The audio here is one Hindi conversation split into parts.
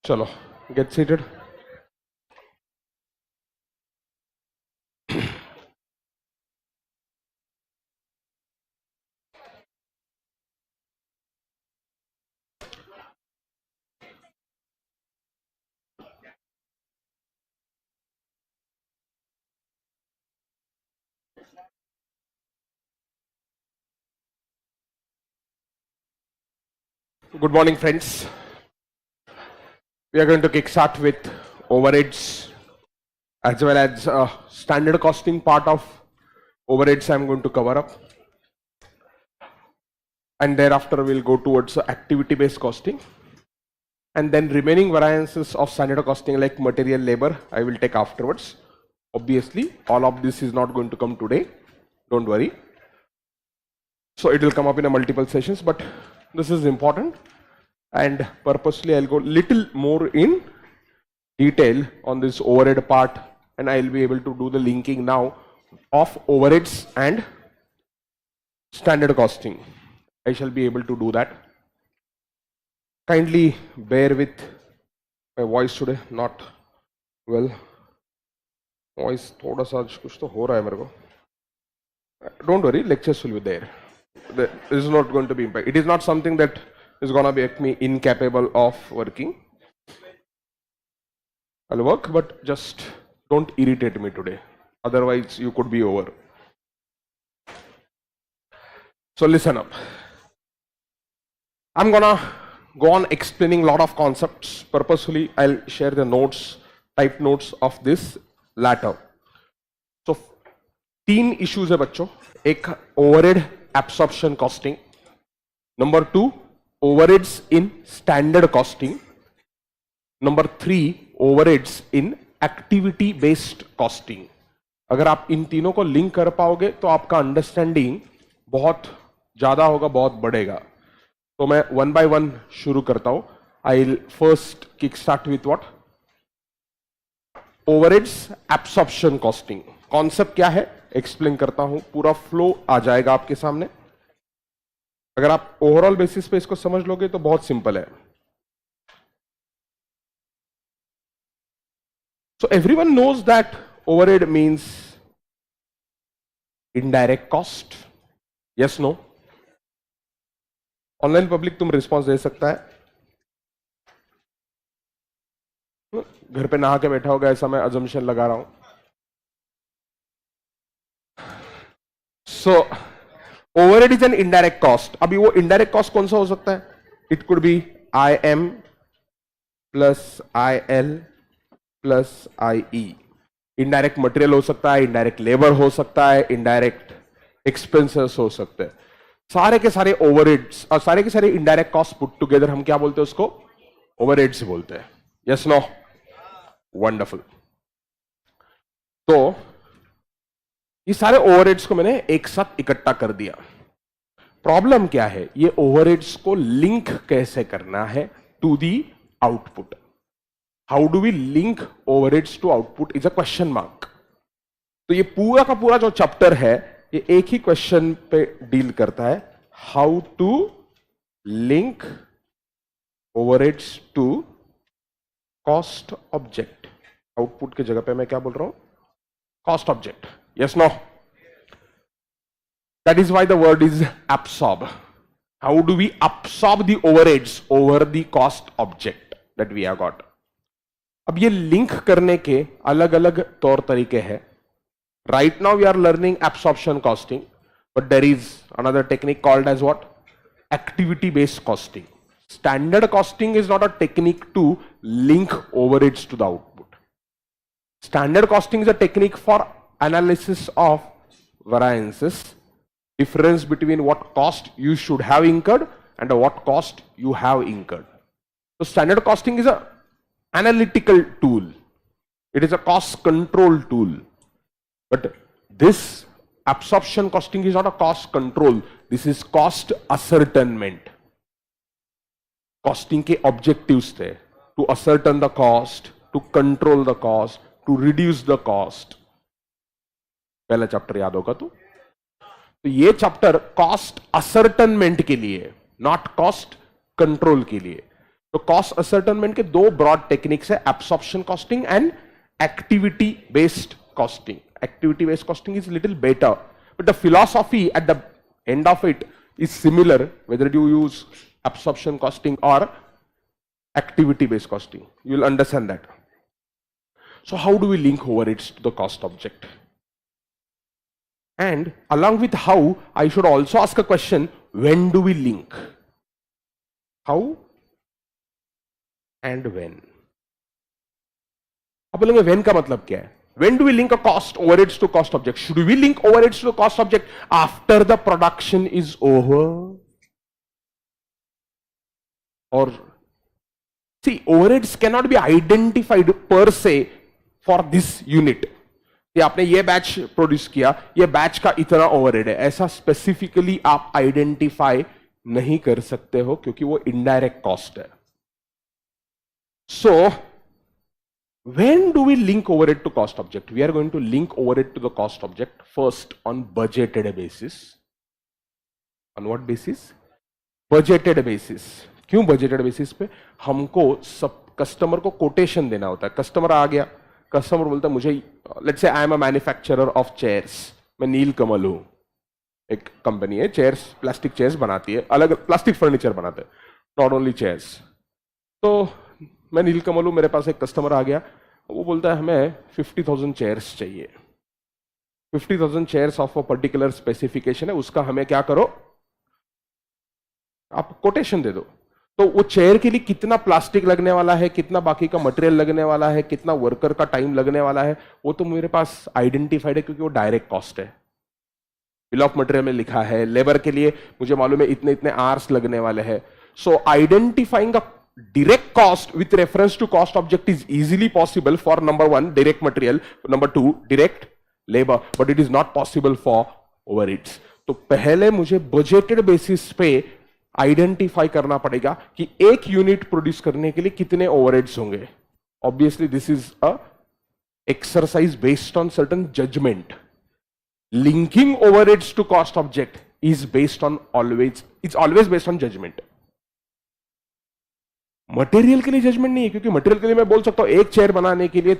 चलो, get seated. Good morning, friends. We are going to kickstart with overheads as well as standard costing part of overheads I'm going to cover up. And thereafter we'll go towards activity-based costing. And then remaining variances of standard costing like material, labor, I will take afterwards. Obviously, all of this is not going to come today. Don't worry. So it will come up in a multiple sessions, but this is important. And purposely I'll go little more in detail on this overhead part, and I'll be able to do the linking now of overheads and standard costing. I shall be able to do that. Kindly bear with my voice today, not well. Voice थोड़ा सा कुछ तो हो रहा है मेरे को. Don't worry, lectures will be there. This is not going to be impact. It is not something that is gonna make me incapable of working. I'll work, but just don't irritate me today. Otherwise, you could be over. So listen up. I'm gonna go on explaining a lot of concepts. Purposefully, I'll share the notes, type notes of this latter. So, 3 issues है बच्चों. एक overhead absorption costing. Number 2, overheads in standard costing. Number 3, overheads in activity based costing. अगर आप इन तीनों को लिंक कर पाओगे तो आपका अंडरस्टैंडिंग बहुत ज्यादा होगा, बहुत बढ़ेगा. तो मैं 1 by 1 शुरू करता हूं. I will first kick start with what? Overheads absorption costing. Concept क्या है एक्सप्लेन करता हूं, पूरा फ्लो आ जाएगा आपके सामने. अगर आप ओवरऑल बेसिस पे इसको समझ लोगे तो बहुत सिंपल है. So everyone knows that overhead means indirect cost. Yes, no? Online public तुम रिस्पॉन्स दे सकता है. घर पे नहा के बैठा होगा ऐसा मैं अजम्पशन लगा रहा हूं. So overhead is an indirect cost. अभी वो इनडायरेक्ट कॉस्ट कौन सा हो सकता है? It could be I M plus I L plus I E. Indirect material हो सकता है, इनडायरेक्ट लेबर हो सकता है, इनडायरेक्ट एक्सपेंसेस हो सकते हैं. सारे के सारे ओवरहेड्स और सारे के सारे इनडायरेक्ट कॉस्ट पुट टुगेदर हम क्या बोलते हैं? उसको ओवरहेड्स बोलते हैं. Yes no? वंडरफुल. तो ये सारे ओवरहेड्स को मैंने एक साथ इकट्ठा कर दिया. प्रॉब्लम क्या है? ये ओवरहेड्स को लिंक कैसे करना है to the output. How do we link overheads to output is a question mark. तो ये पूरा का पूरा जो चैप्टर है ये एक ही क्वेश्चन पे डील करता है. How to link overheads to cost object. Output की जगह पे मैं क्या बोल रहा हूं? Cost object. Yes no? That is why the word is absorb. How do we absorb the overheads over the cost object that we have got. अब ये लिंक करने के अलग अलग तौर तरीके हैं. Right now we are learning absorption costing, but there is another technique called as what? Activity based costing. Standard costing is not a technique to link overheads to the output. Standard costing is a technique for analysis of variances, difference between what cost you should have incurred and what cost you have incurred. So standard costing is a analytical tool. It is a cost control tool. But this absorption costing is not a cost control. This is cost ascertainment. Costing के objectives थे to ascertain the cost, to control the cost, to reduce the cost. पहला चैप्टर याद होगा तो ये चैप्टर कॉस्ट ascertainment के लिए, नॉट कॉस्ट कंट्रोल के लिए. तो कॉस्ट असर्टनमेंट के दो ब्रॉड टेक्निक्स है, absorption costing and activity based costing. Activity based costing is little better, but the philosophy at the end of it is similar whether you use absorption costing or activity based costing. You will understand that. So how do we link overheads to the cost object? And along with how, I should also ask a question, when do we link? How and when? अब बोलेंगे when का मतलब क्या है? When do we link a cost overheads to cost object? Should we link overheads to the cost object after the production is over? Or see, overheads cannot be identified per se for this unit. कि आपने ये बैच प्रोड्यूस किया, ये बैच का इतना ओवरहेड है, ऐसा स्पेसिफिकली आप आइडेंटिफाई नहीं कर सकते हो क्योंकि वो इनडायरेक्ट कॉस्ट है. So when do we link overhead to cost object? We are going to link overhead to the cost object first on budgeted basis. On what basis? Budgeted basis. क्यों budgeted basis पे? हमको सब कस्टमर को कोटेशन देना होता है. कस्टमर आ गया, कस्टमर बोलता है मुझे, let's say I am a manufacturer of chairs, मैं नीलकमल हूं, एक कंपनी है चेयर्स, प्लास्टिक चेयर्स बनाती है, अलग प्लास्टिक फर्नीचर बनाते हैं, नॉट ओनली चेयर्स. तो मैं नीलकमल हूं, मेरे पास एक कस्टमर आ गया, वो बोलता है हमें 50,000 चेयर्स चाहिए. 50,000 chairs of a particular specification है, उसका हमें क्या करो, आप कोटेशन दे दो. तो वो चेयर के लिए कितना प्लास्टिक लगने वाला है, कितना बाकी का मटेरियल लगने वाला है, कितना वर्कर का टाइम लगने वाला है, वो तो मेरे पास आइडेंटिफाइड है क्योंकि वो डायरेक्ट कॉस्ट है, बिल ऑफ मटेरियल में लिखा है. लेबर के लिए मुझे मालूम है इतने इतने आवर्स लगने वाले हैं. So identifying a direct cost with reference to cost object is easily possible for number one, direct material, number two, direct labor, but it is not possible for overheads. तो पहले मुझे बजटेड बेसिस पे आइडेंटिफाई करना पड़ेगा कि एक यूनिट प्रोड्यूस करने के लिए कितने ओवरहेड्स होंगे. Obviously this is a exercise based on certain judgement. Linking overheads to cost object is based on always based on judgement. Material के लिए जजमेंट नहीं है, क्योंकि मटेरियल के लिए मैं बोल सकता हूं एक चेयर बनाने के लिए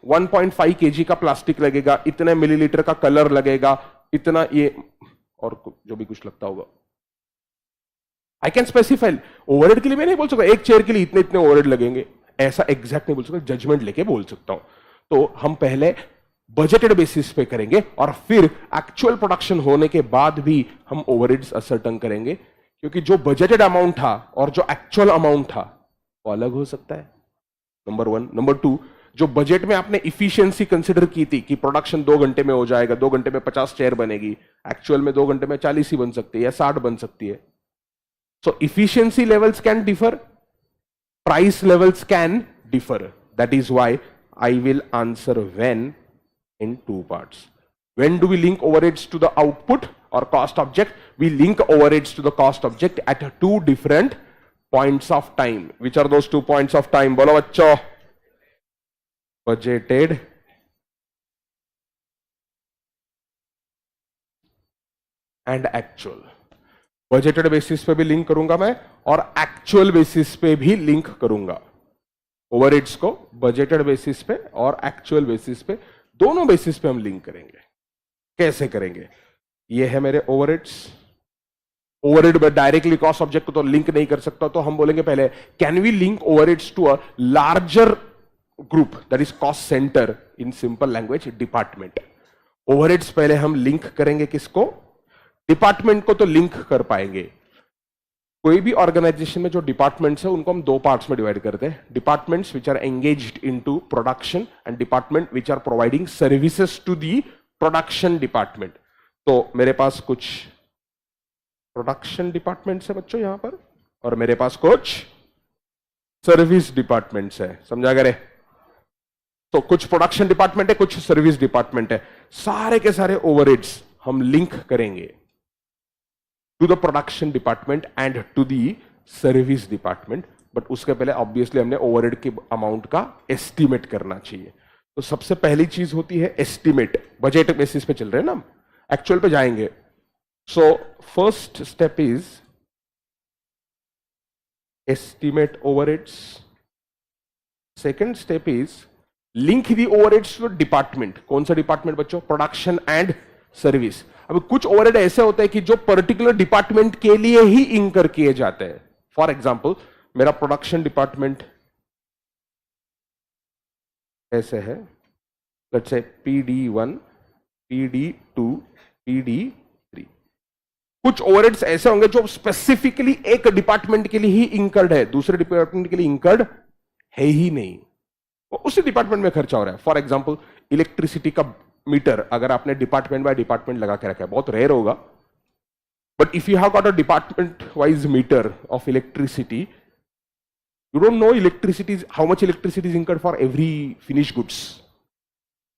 1.5 kg का प्लास्टिक लगेगा, इतने मिलीलीटर का कलर लगेगा, इतना ये और जो भी कुछ लगता होगा. I can specify. ओवरहेड के लिए मैं नहीं बोल सकता एक चेयर के लिए इतने इतने ओवरहेड लगेंगे, ऐसा एग्जैक्ट नहीं बोल सकता, जजमेंट लेके बोल सकता हूं. तो हम पहले बजटेड बेसिस पे करेंगे और फिर एक्चुअल प्रोडक्शन होने के बाद भी हम ओवरहेड्स असर्टन करेंगे, क्योंकि जो बजटेड अमाउंट था और जो एक्चुअल अमाउंट था वो अलग हो सकता है. Number one. नंबर टू, जो बजट में आपने इफिशियंसी कंसिडर की थी कि प्रोडक्शन 2 घंटे में हो जाएगा, 2 घंटे में 50 चेयर बनेगी, एक्चुअल में 2 घंटे में 40 ही बन सकती है या 60 बन सकती है. So efficiency levels can differ, price levels can differ. That is why I will answer when in 2 parts. When do we link overheads to the output or cost object? We link overheads to the cost object at 2 different points of time. Which are those 2 points of time? Bolo bachcho. Budgeted and actual. Budgeted basis पे भी लिंक करूंगा मैं और एक्चुअल बेसिस पे भी लिंक करूंगा. ओवरहेड्स को बजटेड बेसिस पे और एक्चुअल बेसिस पे, दोनों बेसिस पे हम लिंक करेंगे. कैसे करेंगे? ये है मेरे ओवरहेड्स. ओवरहेड में डायरेक्टली कॉस्ट ऑब्जेक्ट को तो लिंक नहीं कर सकता, तो हम बोलेंगे पहले can we link overheads to a larger group, that is cost centre, in simple language department. Overheads पहले हम लिंक करेंगे किसको? डिपार्टमेंट को तो लिंक कर पाएंगे. कोई भी ऑर्गेनाइजेशन में जो डिपार्टमेंट्स है उनको हम 2 पार्ट्स में डिवाइड करते हैं. Departments which are engaged into production and department which are providing services to the production department. तो मेरे पास कुछ प्रोडक्शन डिपार्टमेंट्स है बच्चों यहां पर, और मेरे पास कुछ सर्विस डिपार्टमेंट्स है. समझा करे? तो कुछ प्रोडक्शन डिपार्टमेंट है, कुछ सर्विस डिपार्टमेंट है. सारे के सारे ओवरहेड्स हम लिंक करेंगे to the production department and to the service department. But उसके पहले ऑब्वियसली हमने ओवरहेड के अमाउंट का एस्टिमेट करना चाहिए. तो सबसे पहली चीज होती है एस्टिमेट. बजट बेसिस पे चल रहे हैं ना, हम एक्चुअल पे जाएंगे. So first step is estimate overheads. Second step is link the overheads to department. कौन सा डिपार्टमेंट बच्चों? Production and service. अब कुछ ओवरहेड ऐसे होते हैं कि जो पर्टिकुलर डिपार्टमेंट के लिए ही इंकर किए जाते हैं. फॉर एग्जाम्पल मेरा प्रोडक्शन डिपार्टमेंट ऐसे है, let's say PD1, PD2, PD3. कुछ ओवरहेड्स ऐसे होंगे जो स्पेसिफिकली एक डिपार्टमेंट के लिए ही इंकर्ड है, दूसरे डिपार्टमेंट के लिए इंकर्ड है ही नहीं, वो उसी डिपार्टमेंट में खर्चा हो रहा है. फॉर एग्जाम्पल इलेक्ट्रिसिटी का मीटर अगर आपने डिपार्टमेंट बाय डिपार्टमेंट लगा के रखा है, बहुत रेयर होगा, but if you have got a department wise meter of electricity, you don't know electricity how much electricity is incurred for every finished goods,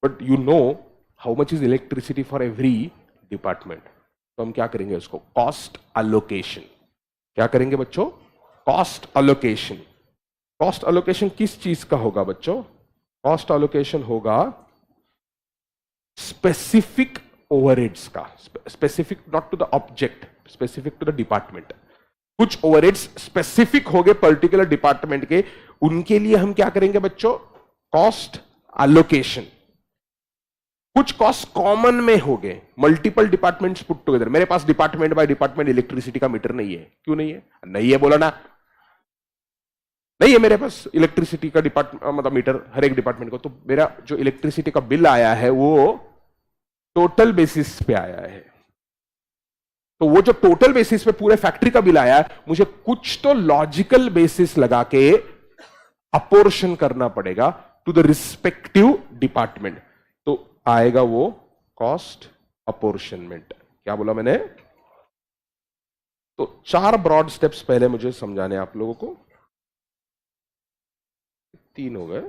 but you know how much is electricity for every department. तो हम क्या करेंगे उसको? Cost allocation. क्या करेंगे बच्चों? Cost allocation. कॉस्ट अलोकेशन किस चीज का होगा बच्चों? कॉस्ट अलोकेशन होगा स्पेसिफिक ओवरहेड्स का. Specific not to the object, specific to the department. कुछ ओवरहेड्स स्पेसिफिक हो गए पर्टिकुलर डिपार्टमेंट के, उनके लिए हम क्या करेंगे बच्चों? Cost allocation. कुछ कॉस्ट कॉमन में हो गए, मल्टीपल डिपार्टमेंट्स पुट टुगेदर. मेरे पास डिपार्टमेंट बाय डिपार्टमेंट इलेक्ट्रिसिटी का मीटर नहीं है. क्यों नहीं है? नहीं है बोला ना. नहीं है मेरे पास इलेक्ट्रिसिटी का डिपार्टमेंट मतलब मीटर हर एक डिपार्टमेंट को. तो मेरा जो इलेक्ट्रिसिटी का बिल आया है वो टोटल बेसिस पे आया है. तो वो जो टोटल बेसिस पे पूरे फैक्ट्री का बिल आया है, मुझे कुछ तो लॉजिकल बेसिस लगा के अपोर्शन करना पड़ेगा टू द रिस्पेक्टिव डिपार्टमेंट. तो आएगा वो कॉस्ट अपोर्शनमेंट. क्या बोला मैंने? तो 4 ब्रॉड स्टेप्स पहले मुझे समझाने आप लोगों को. 3 हो गए.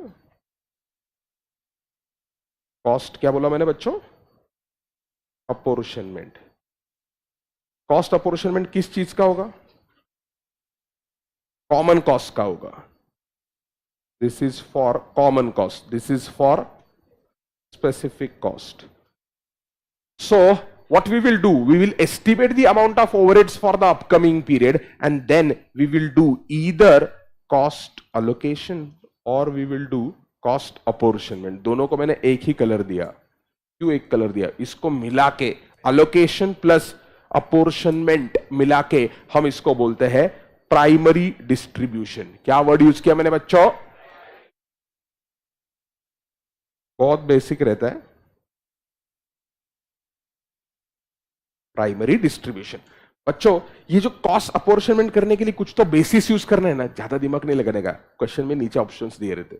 कॉस्ट क्या बोला मैंने बच्चों? अपोर्शनमेंट. कॉस्ट अपोर्शनमेंट किस चीज का होगा? कॉमन कॉस्ट का होगा. This is for common cost, this is for specific cost. So what we will do, we will estimate the amount of overheads for the upcoming period and then we will do either cost allocation or we will do cost apportionment. दोनों को मैंने एक ही कलर दिया. क्यों एक कलर दिया? इसको मिला के allocation plus apportionment मिला के हम इसको बोलते हैं प्राइमरी डिस्ट्रीब्यूशन. क्या वर्ड यूज किया मैंने बच्चों? बहुत बेसिक रहता है. Primary distribution. बच्चों ये जो कॉस्ट अपोर्शनमेंट करने के लिए कुछ तो बेसिस यूज करना है ना, ज्यादा दिमाग नहीं लगाने का. क्वेश्चन में नीचे ऑप्शंस दिए रहते,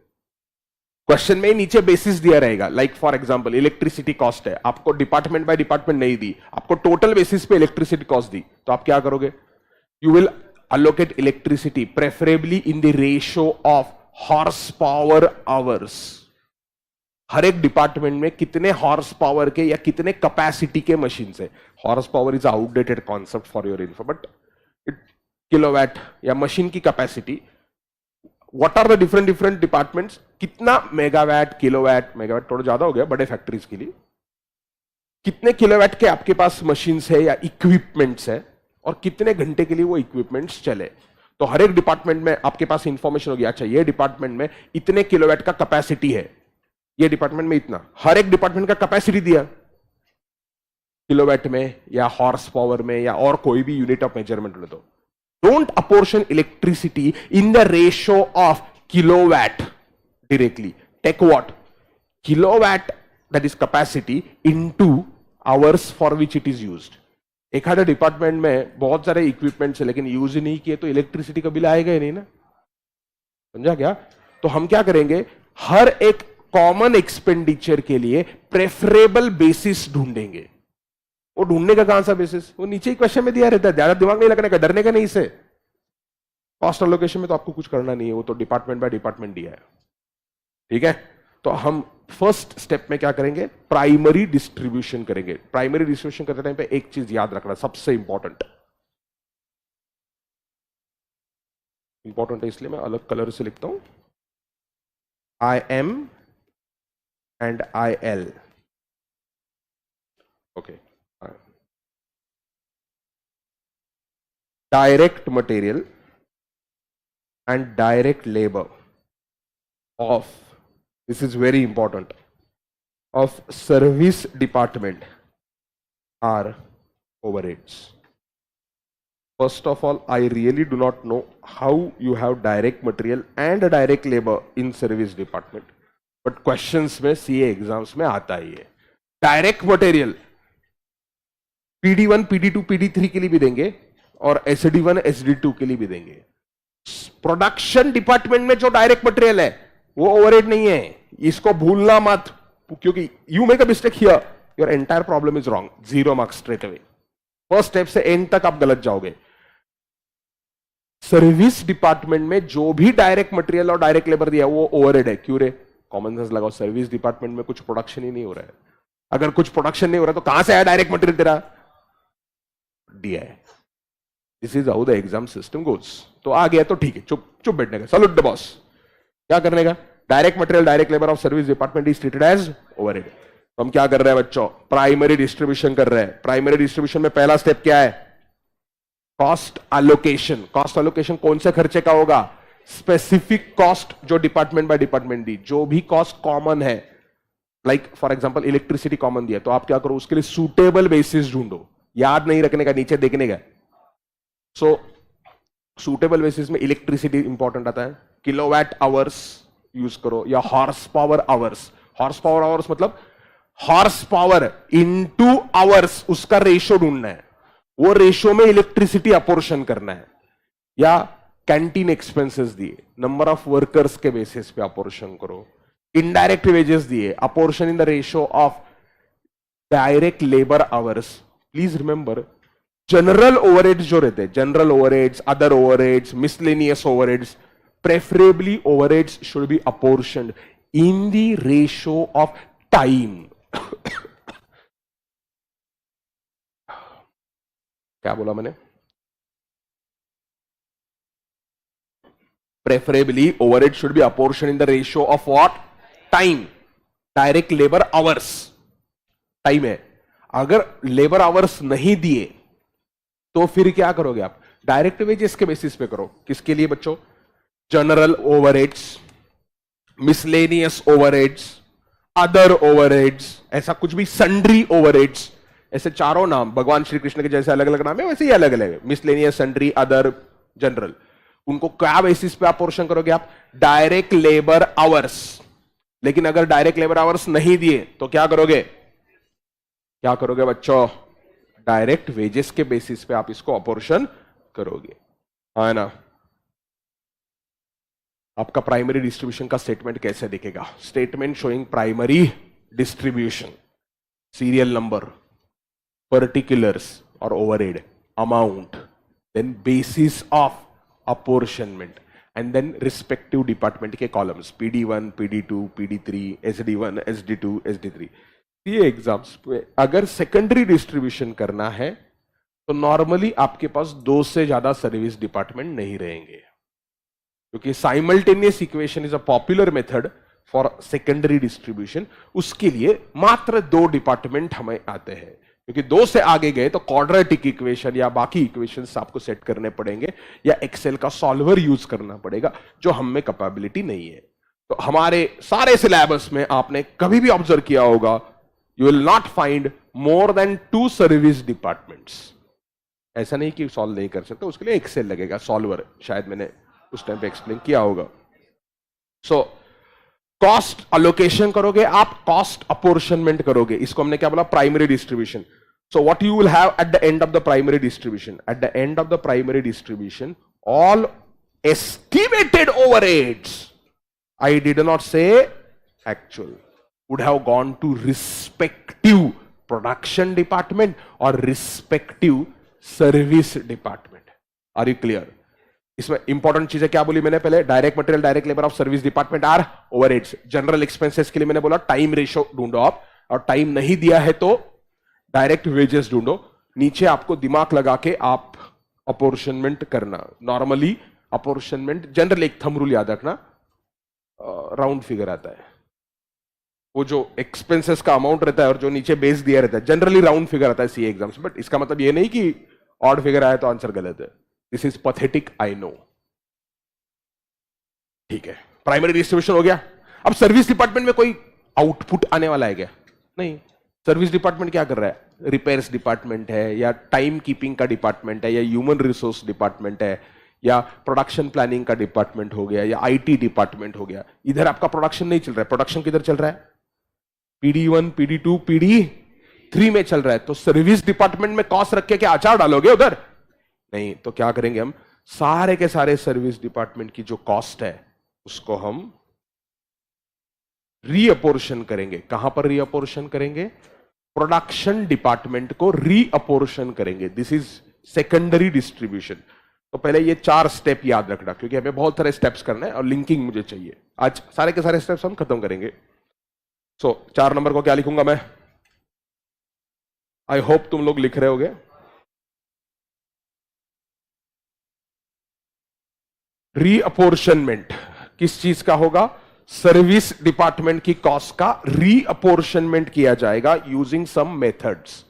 क्वेश्चन में नीचे बेसिस दिया रहेगा. Like for example electricity cost है, आपको डिपार्टमेंट बाय डिपार्टमेंट नहीं दी, आपको टोटल बेसिस पे इलेक्ट्रिसिटी कॉस्ट दी. तो आप क्या करोगे? You will allocate electricity preferably in the ratio of horse power hours. हर एक डिपार्टमेंट में कितने हॉर्स पावर के या कितने कैपेसिटी के मशीन है. Horse power is outdated concept for your info, but it kilowatt या मशीन की capacity. What are the different departments? कितना मेगावाट, किलोवाट, मेगावाट थोड़ा ज्यादा हो गया बड़े फैक्ट्रीज के लिए. कितने किलोवाट के आपके पास मशीन्स है या इक्विपमेंट्स है और कितने घंटे के लिए वो इक्विपमेंट्स चले. तो हर एक डिपार्टमेंट में आपके पास इंफॉर्मेशन होगी. अच्छा ये डिपार्टमेंट में इतने किलोवाट का कैपेसिटी है, ये डिपार्टमेंट में इतना. हर एक डिपार्टमेंट का कैपेसिटी दिया किलोवाट में या हॉर्स पावर में या और कोई भी यूनिट ऑफ मेजरमेंट में. तो don't apportion electricity in the ratio of kilowatt directly. Take what? Kilowatt, that is capacity, into hours for which it is used. एखादे डिपार्टमेंट में बहुत सारे इक्विपमेंट्स है लेकिन यूज ही नहीं किए तो इलेक्ट्रिसिटी का बिल आएगा ही नहीं ना. समझा क्या? तो हम क्या करेंगे? हर एक कॉमन एक्सपेंडिचर के लिए प्रेफरेबल बेसिस ढूंढेंगे. वो ढूंढने का कहां सा बेसिस? वो नीचे ही क्वेश्चन में दिया रहता है. ज्यादा दिमाग नहीं लगाने का, डरने का नहीं इसे. कॉस्ट एलोकेशन में तो आपको कुछ करना नहीं है, वो तो डिपार्टमेंट बाय डिपार्टमेंट दिया है. ठीक है? तो हम फर्स्ट स्टेप में क्या करेंगे? प्राइमरी डिस्ट्रीब्यूशन करेंगे. प्राइमरी डिस्ट्रीब्यूशन करते टाइम पे एक चीज याद रखना, सबसे इंपॉर्टेंट है इसलिए मैं अलग कलर से लिखता हूं. IM and IL. Okay. Direct material and direct labor of, this is very important, of service department are overheads. First of all, I really do not know how you have direct material and direct labor in service department, but questions में CA एग्जाम्स में आता ही है. Direct material PD1, PD2, PD3 के लिए भी देंगे और SD1, SD2 के लिए भी देंगे. प्रोडक्शन डिपार्टमेंट में जो डायरेक्ट मटेरियल है वो ओवरहेड नहीं है, इसको भूलना मत, क्योंकि you make a mistake here, your entire problem is wrong. 0 marks straight away. First step से एंड तक आप गलत जाओगे. सर्विस डिपार्टमेंट में जो भी डायरेक्ट मटेरियल और डायरेक्ट लेबर दिया वो ओवरहेड है. क्यों रे? कॉमन सेंस लगाओ. सर्विस डिपार्टमेंट में कुछ प्रोडक्शन ही नहीं हो रहा है. अगर कुछ प्रोडक्शन नहीं हो रहा तो कहां से आया डायरेक्ट मटेरियल तेरा? दिया है. This is how the exam system goes. तो आ गया तो ठीक है, चुप चुप बैठने का. Salute the boss. क्या करने का? Direct material direct labour of service department is treated as overhead. तो हम क्या कर रहे हैं बच्चों? प्राइमरी डिस्ट्रीब्यूशन कर रहे हैं. प्राइमरी डिस्ट्रीब्यूशन में पहला स्टेप क्या है? Cost allocation. कॉस्ट एलोकेशन कौन से खर्चे का होगा? स्पेसिफिक कॉस्ट जो डिपार्टमेंट बाय डिपार्टमेंट दी. जो भी कॉस्ट कॉमन है, like for example electricity common दिया, तो आप क्या करो? उसके लिए सूटेबल बेसिस ढूंढो. याद नहीं रखने का, नीचे देखने का. सो सूटेबल बेसिस में इलेक्ट्रिसिटी इंपॉर्टेंट आता है. किलोवाट आवर्स यूज करो या horse power hours. Horse power hours मतलब हॉर्स पावर इनटू आवर्स, उसका रेशियो ढूंढना है. वो रेशियो में इलेक्ट्रिसिटी अपोर्शन करना है. या कैंटीन एक्सपेंसेस दिए, नंबर ऑफ वर्कर्स के बेसिस पे अपोर्शन करो. इनडायरेक्ट वेजेस दिए, apportion in the ratio of direct labour hours. Please remember, general overheads जो रहते हैं, general overheads, other overheads, miscellaneous overheads, preferably overheads should be apportioned in the ratio of time. क्या बोला मैंने? Preferably overhead should be apportion in the ratio of what? Time. Direct labour hours time है. अगर लेबर आवर्स नहीं दिए तो फिर क्या करोगे आप? डायरेक्ट वेजेस के बेसिस पे करो. किसके लिए बच्चों? General overheads, miscellaneous overheads, other overheads, ऐसा कुछ भी, सन्ड्री ओवरहेड्स, ऐसे चारों नाम भगवान श्री कृष्ण के जैसे अलग अलग नाम है, वैसे ही अलग अलग है. Miscellaneous, sundry, other, general. उनको क्या बेसिस पे आप पोर्शन करोगे? आप डायरेक्ट लेबर आवर्स. लेकिन अगर डायरेक्ट लेबर आवर्स नहीं दिए तो क्या करोगे? क्या करोगे बच्चों? डायरेक्ट वेजेस के बेसिस पे आप इसको अपोर्शन करोगे, है ना? आपका प्राइमरी डिस्ट्रीब्यूशन का स्टेटमेंट कैसे दिखेगा? Statement showing primary distribution, serial number, particulars और overhead amount, then basis of apportionment, and then respective department के columns, PD1, PD2, PD3, SD1, SD2, SD3. ये एग्जाम्स पे अगर सेकेंडरी डिस्ट्रीब्यूशन करना है तो नॉर्मली आपके पास 2 से ज्यादा सर्विस डिपार्टमेंट नहीं रहेंगे, क्योंकि simultaneous equation is a popular method for secondary distribution. उसके लिए मात्र 2 डिपार्टमेंट हमें आते हैं, क्योंकि 2 से आगे गए तो क्वाड्रेटिक इक्वेशन या बाकी इक्वेशंस आपको सेट करने पड़ेंगे या एक्सेल का सॉल्वर यूज करना पड़ेगा, जो हम में कैपेबिलिटी नहीं है. तो हमारे सारे सिलेबस में आपने कभी भी ऑब्जर्व किया होगा, you will not find more than 2 service departments. ऐसा नहीं कि सॉल्व नहीं कर सकते, उसके लिए एक्सेल लगेगा, सॉल्वर, शायद मैंने उस टाइम पे एक्सप्लेन किया होगा. सो कॉस्ट अलोकेशन करोगे आप, कॉस्ट अपोर्शनमेंट करोगे. इसको हमने क्या बोला? Primary distribution. So what you will have at the end of the primary distribution? At the end of the primary distribution, all estimated overheads, I did not से actual, would have gone to respective production department or respective service department. Are you clear? इसमें इंपॉर्टेंट चीजें क्या बोली मैंने पहले? Direct material, direct labour of service department are overheads. General expenses के लिए मैंने बोला टाइम रेशियो ढूंढो आप, और टाइम नहीं दिया है तो डायरेक्ट वेजेस ढूंढो. नीचे आपको दिमाग लगा के आप अपोर्शनमेंट करना. नॉर्मली अपोर्शनमेंट, जनरल एक थंब रूल याद रखना, राउंड फिगर आता है. वो जो एक्सपेंसेस का अमाउंट रहता है और जो नीचे बेस दिया रहता है, जनरली राउंड फिगर आता है सीए एग्जाम्स. बट इसका मतलब ये नहीं कि ऑड फिगर आया तो आंसर गलत है. This is pathetic, I know. ठीक है, प्राइमरी डिस्ट्रीब्यूशन हो गया। अब सर्विस डिपार्टमेंट में कोई आउटपुट आने वाला है क्या? नहीं। सर्विस डिपार्टमेंट क्या कर रहा है? रिपेयर्स डिपार्टमेंट है, या टाइम कीपिंग का डिपार्टमेंट है, या ह्यूमन रिसोर्स डिपार्टमेंट है, या प्रोडक्शन प्लानिंग का डिपार्टमेंट हो गया, या आईटी डिपार्टमेंट हो गया। इधर आपका प्रोडक्शन नहीं चल रहा है। प्रोडक्शन किधर चल रहा है? PD1, PD2, PD3 में चल रहा है। तो सर्विस डिपार्टमेंट में कॉस्ट रख के क्या अचार डालोगे उधर? नहीं। तो क्या करेंगे हम? सारे के सारे सर्विस डिपार्टमेंट की जो कॉस्ट है उसको हम रीअपोर्शन करेंगे। कहां पर रीअपोर्शन करेंगे? प्रोडक्शन डिपार्टमेंट को रीअपोर्शन करेंगे। This is secondary distribution. तो पहले ये 4 स्टेप याद रखना, क्योंकि हमें बहुत सारे स्टेप्स करने हैं और लिंकिंग मुझे चाहिए। आज सारे के सारे स्टेप्स हम खत्म करेंगे। 4 नंबर को क्या लिखूंगा मैं? आई होप तुम लोग लिख रहे होगे। रीअपोर्शनमेंट किस चीज का होगा? सर्विस डिपार्टमेंट की कॉस्ट का रीअपोर्शनमेंट किया जाएगा यूजिंग सम मेथड्स।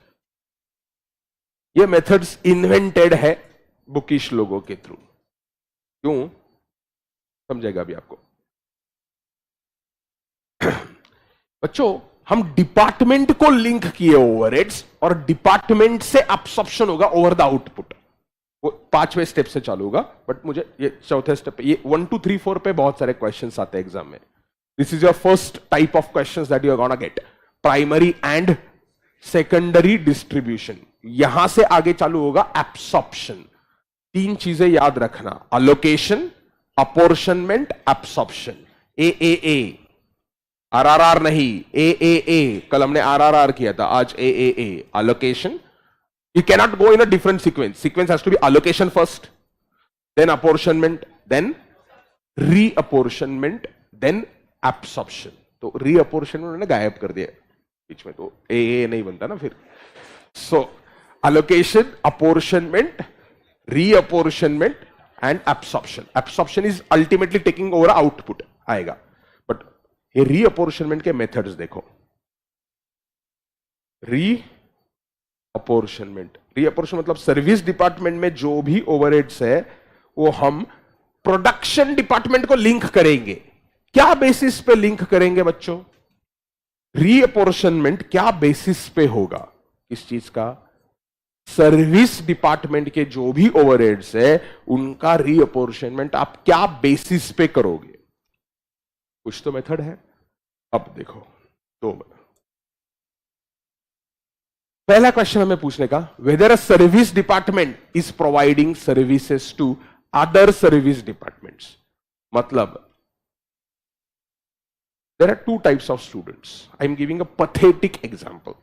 ये मेथड्स इन्वेंटेड है बुकिश लोगों के थ्रू। क्यों? समझेगा अभी आपको। बच्चों, हम डिपार्टमेंट को लिंक किए ओवरहेड्स, और डिपार्टमेंट से अब्सॉर्प्शन होगा ओवर द आउटपुट। वो 5वें स्टेप से चालू होगा, बट मुझे ये चौथे स्टेप, ये 1 2 3 4 पे बहुत सारे क्वेश्चंस आते हैं एग्जाम में। This is your first type of questions that you are gonna get. Primary and secondary distribution. यहां से आगे चालू होगा एब्सॉर्प्शन। 3 चीजें याद रखना: अलोकेशन, अपोर्शनमेंट, एब्सॉर्प्शन। ए RRR नहीं, ए। कल हमने RRR किया था, आज ए। Allocation. You cannot go in a different sequence. Sequence has to be allocation first, then apportionment, then reapportionment, then absorption. तो reapportionment उन्होंने गायब कर दिया बीच में, तो ए नहीं बनता ना फिर। So allocation, apportionment, reapportionment and absorption. Absorption is ultimately taking over output आएगा। बट ये reapportionment के methods देखो। रीअपोर्शनमेंट मतलब सर्विस डिपार्टमेंट में जो भी ओवरहेड्स है वो हम प्रोडक्शन डिपार्टमेंट को लिंक करेंगे। क्या बेसिस पे लिंक करेंगे बच्चों? रीअपोर्शनमेंट क्या बेसिस पे होगा? किस चीज का? सर्विस डिपार्टमेंट के जो भी ओवरहेड्स है उनका रीअपोर्शनमेंट आप क्या बेसिस पे करोगे? कुछ तो मेथड है। अब देखो, 2 पहला क्वेश्चन हमें पूछने का, whether a service department is providing services to other service departments. मतलब there are 2 types of students. I am giving a pathetic example.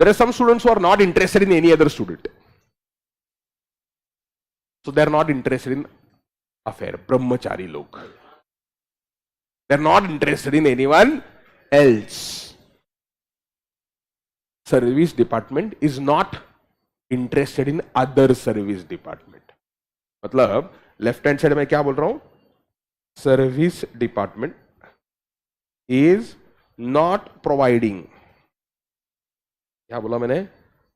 There are some students who are not interested in any other student, so they are not interested in affair. ब्रह्मचारी लोग, they are not interested in anyone else. Service department is not interested in other service department. मतलब लेफ्ट हैंड साइड में क्या बोल रहा हूं? Service department is not providing, क्या बोला मैंने?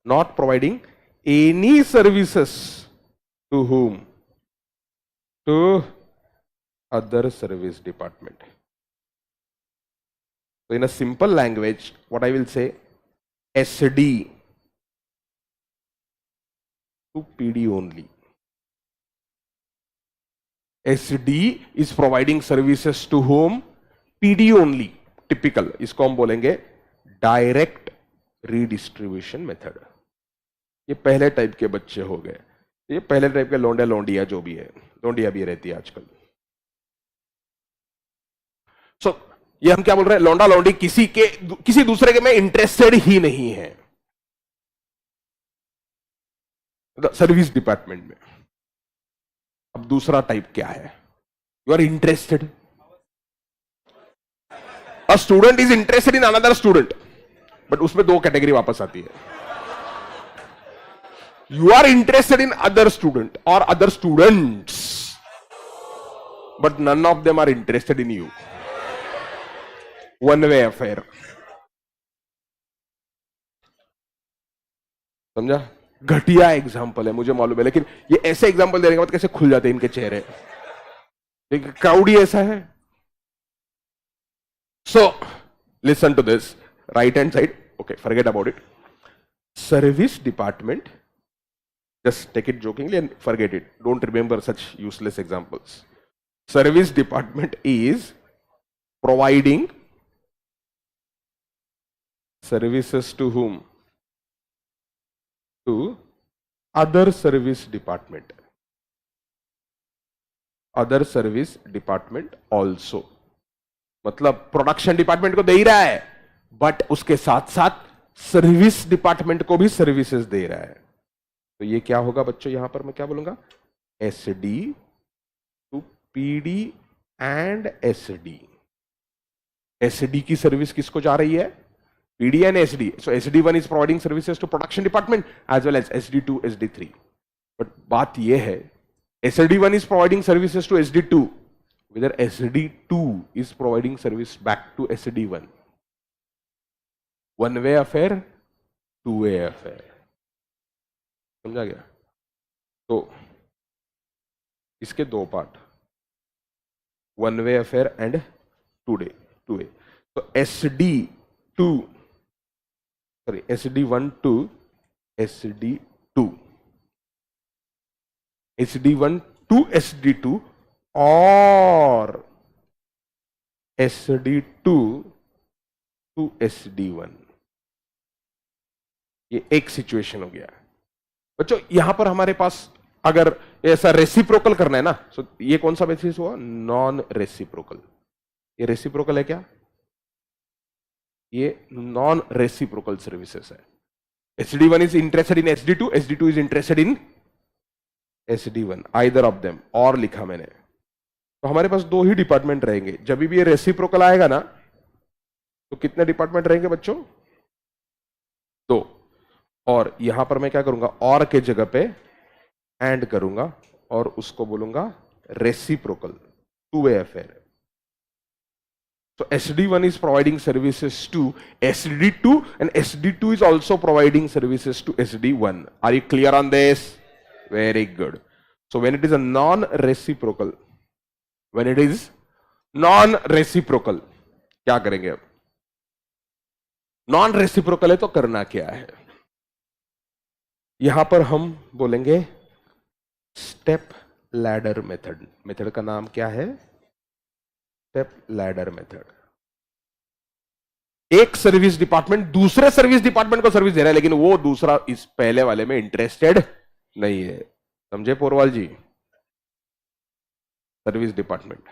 Not providing any services to whom? To other service department. So in a simple language, what I will say, SD to PD only. SD is providing services to whom? PD only. Typical. इसको हम बोलेंगे डायरेक्ट रीडिस्ट्रीब्यूशन मेथड। ये पहले टाइप के बच्चे हो गए। ये पहले टाइप के लौंडे लौंडिया जो भी है, लौंडिया भी रहती है आजकल। सो ये हम क्या बोल रहे हैं? लौंडा लौंडी किसी दूसरे के में इंटरेस्टेड ही नहीं है सर्विस डिपार्टमेंट में। अब दूसरा टाइप क्या है? You are interested, a student is interested in another student, but उसमें 2 कैटेगरी वापस आती है। You are interested in other student और other students, but none of them are interested in you. One way affair. समझा? घटिया एग्जाम्पल है, मुझे मालूम है, लेकिन ये ऐसे एग्जाम्पल देने के बाद कैसे खुल जाते हैं इनके चेहरे। क्राउड ही ऐसा है. So listen to this. Right hand side. Okay, forget about it. Service department. Just take it jokingly and forget it. Don't remember such useless examples. Service department is providing services to whom? To other service department. Other service department also. मतलब प्रोडक्शन डिपार्टमेंट को दे ही रहा है, बट उसके साथ साथ सर्विस डिपार्टमेंट को भी सर्विसेज दे रहा है. तो ये क्या होगा बच्चों, यहां पर मैं क्या बोलूंगा, SD to PD and SD. SD की सर्विस किसको जा रही है, PD and SD. So SD 1 is providing services to production department as well as SD 2, SD 3. But बात यह है, SD 1 is providing services to SD 2, whether SD2 is providing service back to SD1. One way affair, two way affair. समझा गया? तो इसके दो part, one way affair and two way. तो SD2, sorry SD1 to SD2, SD1 to SD2 और SD2 टू SD1. ये एक सिचुएशन हो गया बच्चों. यहां पर हमारे पास अगर ऐसा रेसिप्रोकल करना है ना, तो ये कौन सा बेसिस हुआ, नॉन रेसिप्रोकल. ये रेसिप्रोकल है क्या, ये नॉन रेसिप्रोकल सर्विसेज है. SD1 is interested in SD2, SD2 is interested in SD1, either of them. और लिखा मैंने, तो हमारे पास दो ही डिपार्टमेंट रहेंगे. जब भी ये रेसिप्रोकल आएगा ना, तो कितने डिपार्टमेंट रहेंगे बच्चों, दो. और यहां पर मैं क्या करूंगा, और के जगह पे एंड करूंगा और उसको बोलूंगा reciprocal, two way affair. So SD1 is providing services to SD2 and SD2 is also providing services to SD1. Are you clear on this? Very good. So when it is a non-reciprocal, क्या करेंगे अब, नॉन रेसिप्रोकल है तो करना क्या है, यहां पर हम बोलेंगे स्टेप लैडर मेथड. मेथड का नाम क्या है, स्टेप लैडर मेथड. एक सर्विस डिपार्टमेंट दूसरे सर्विस डिपार्टमेंट को सर्विस दे रहा है, लेकिन वो दूसरा इस पहले वाले में इंटरेस्टेड नहीं है. समझे पोरवाल जी, सर्विस डिपार्टमेंट.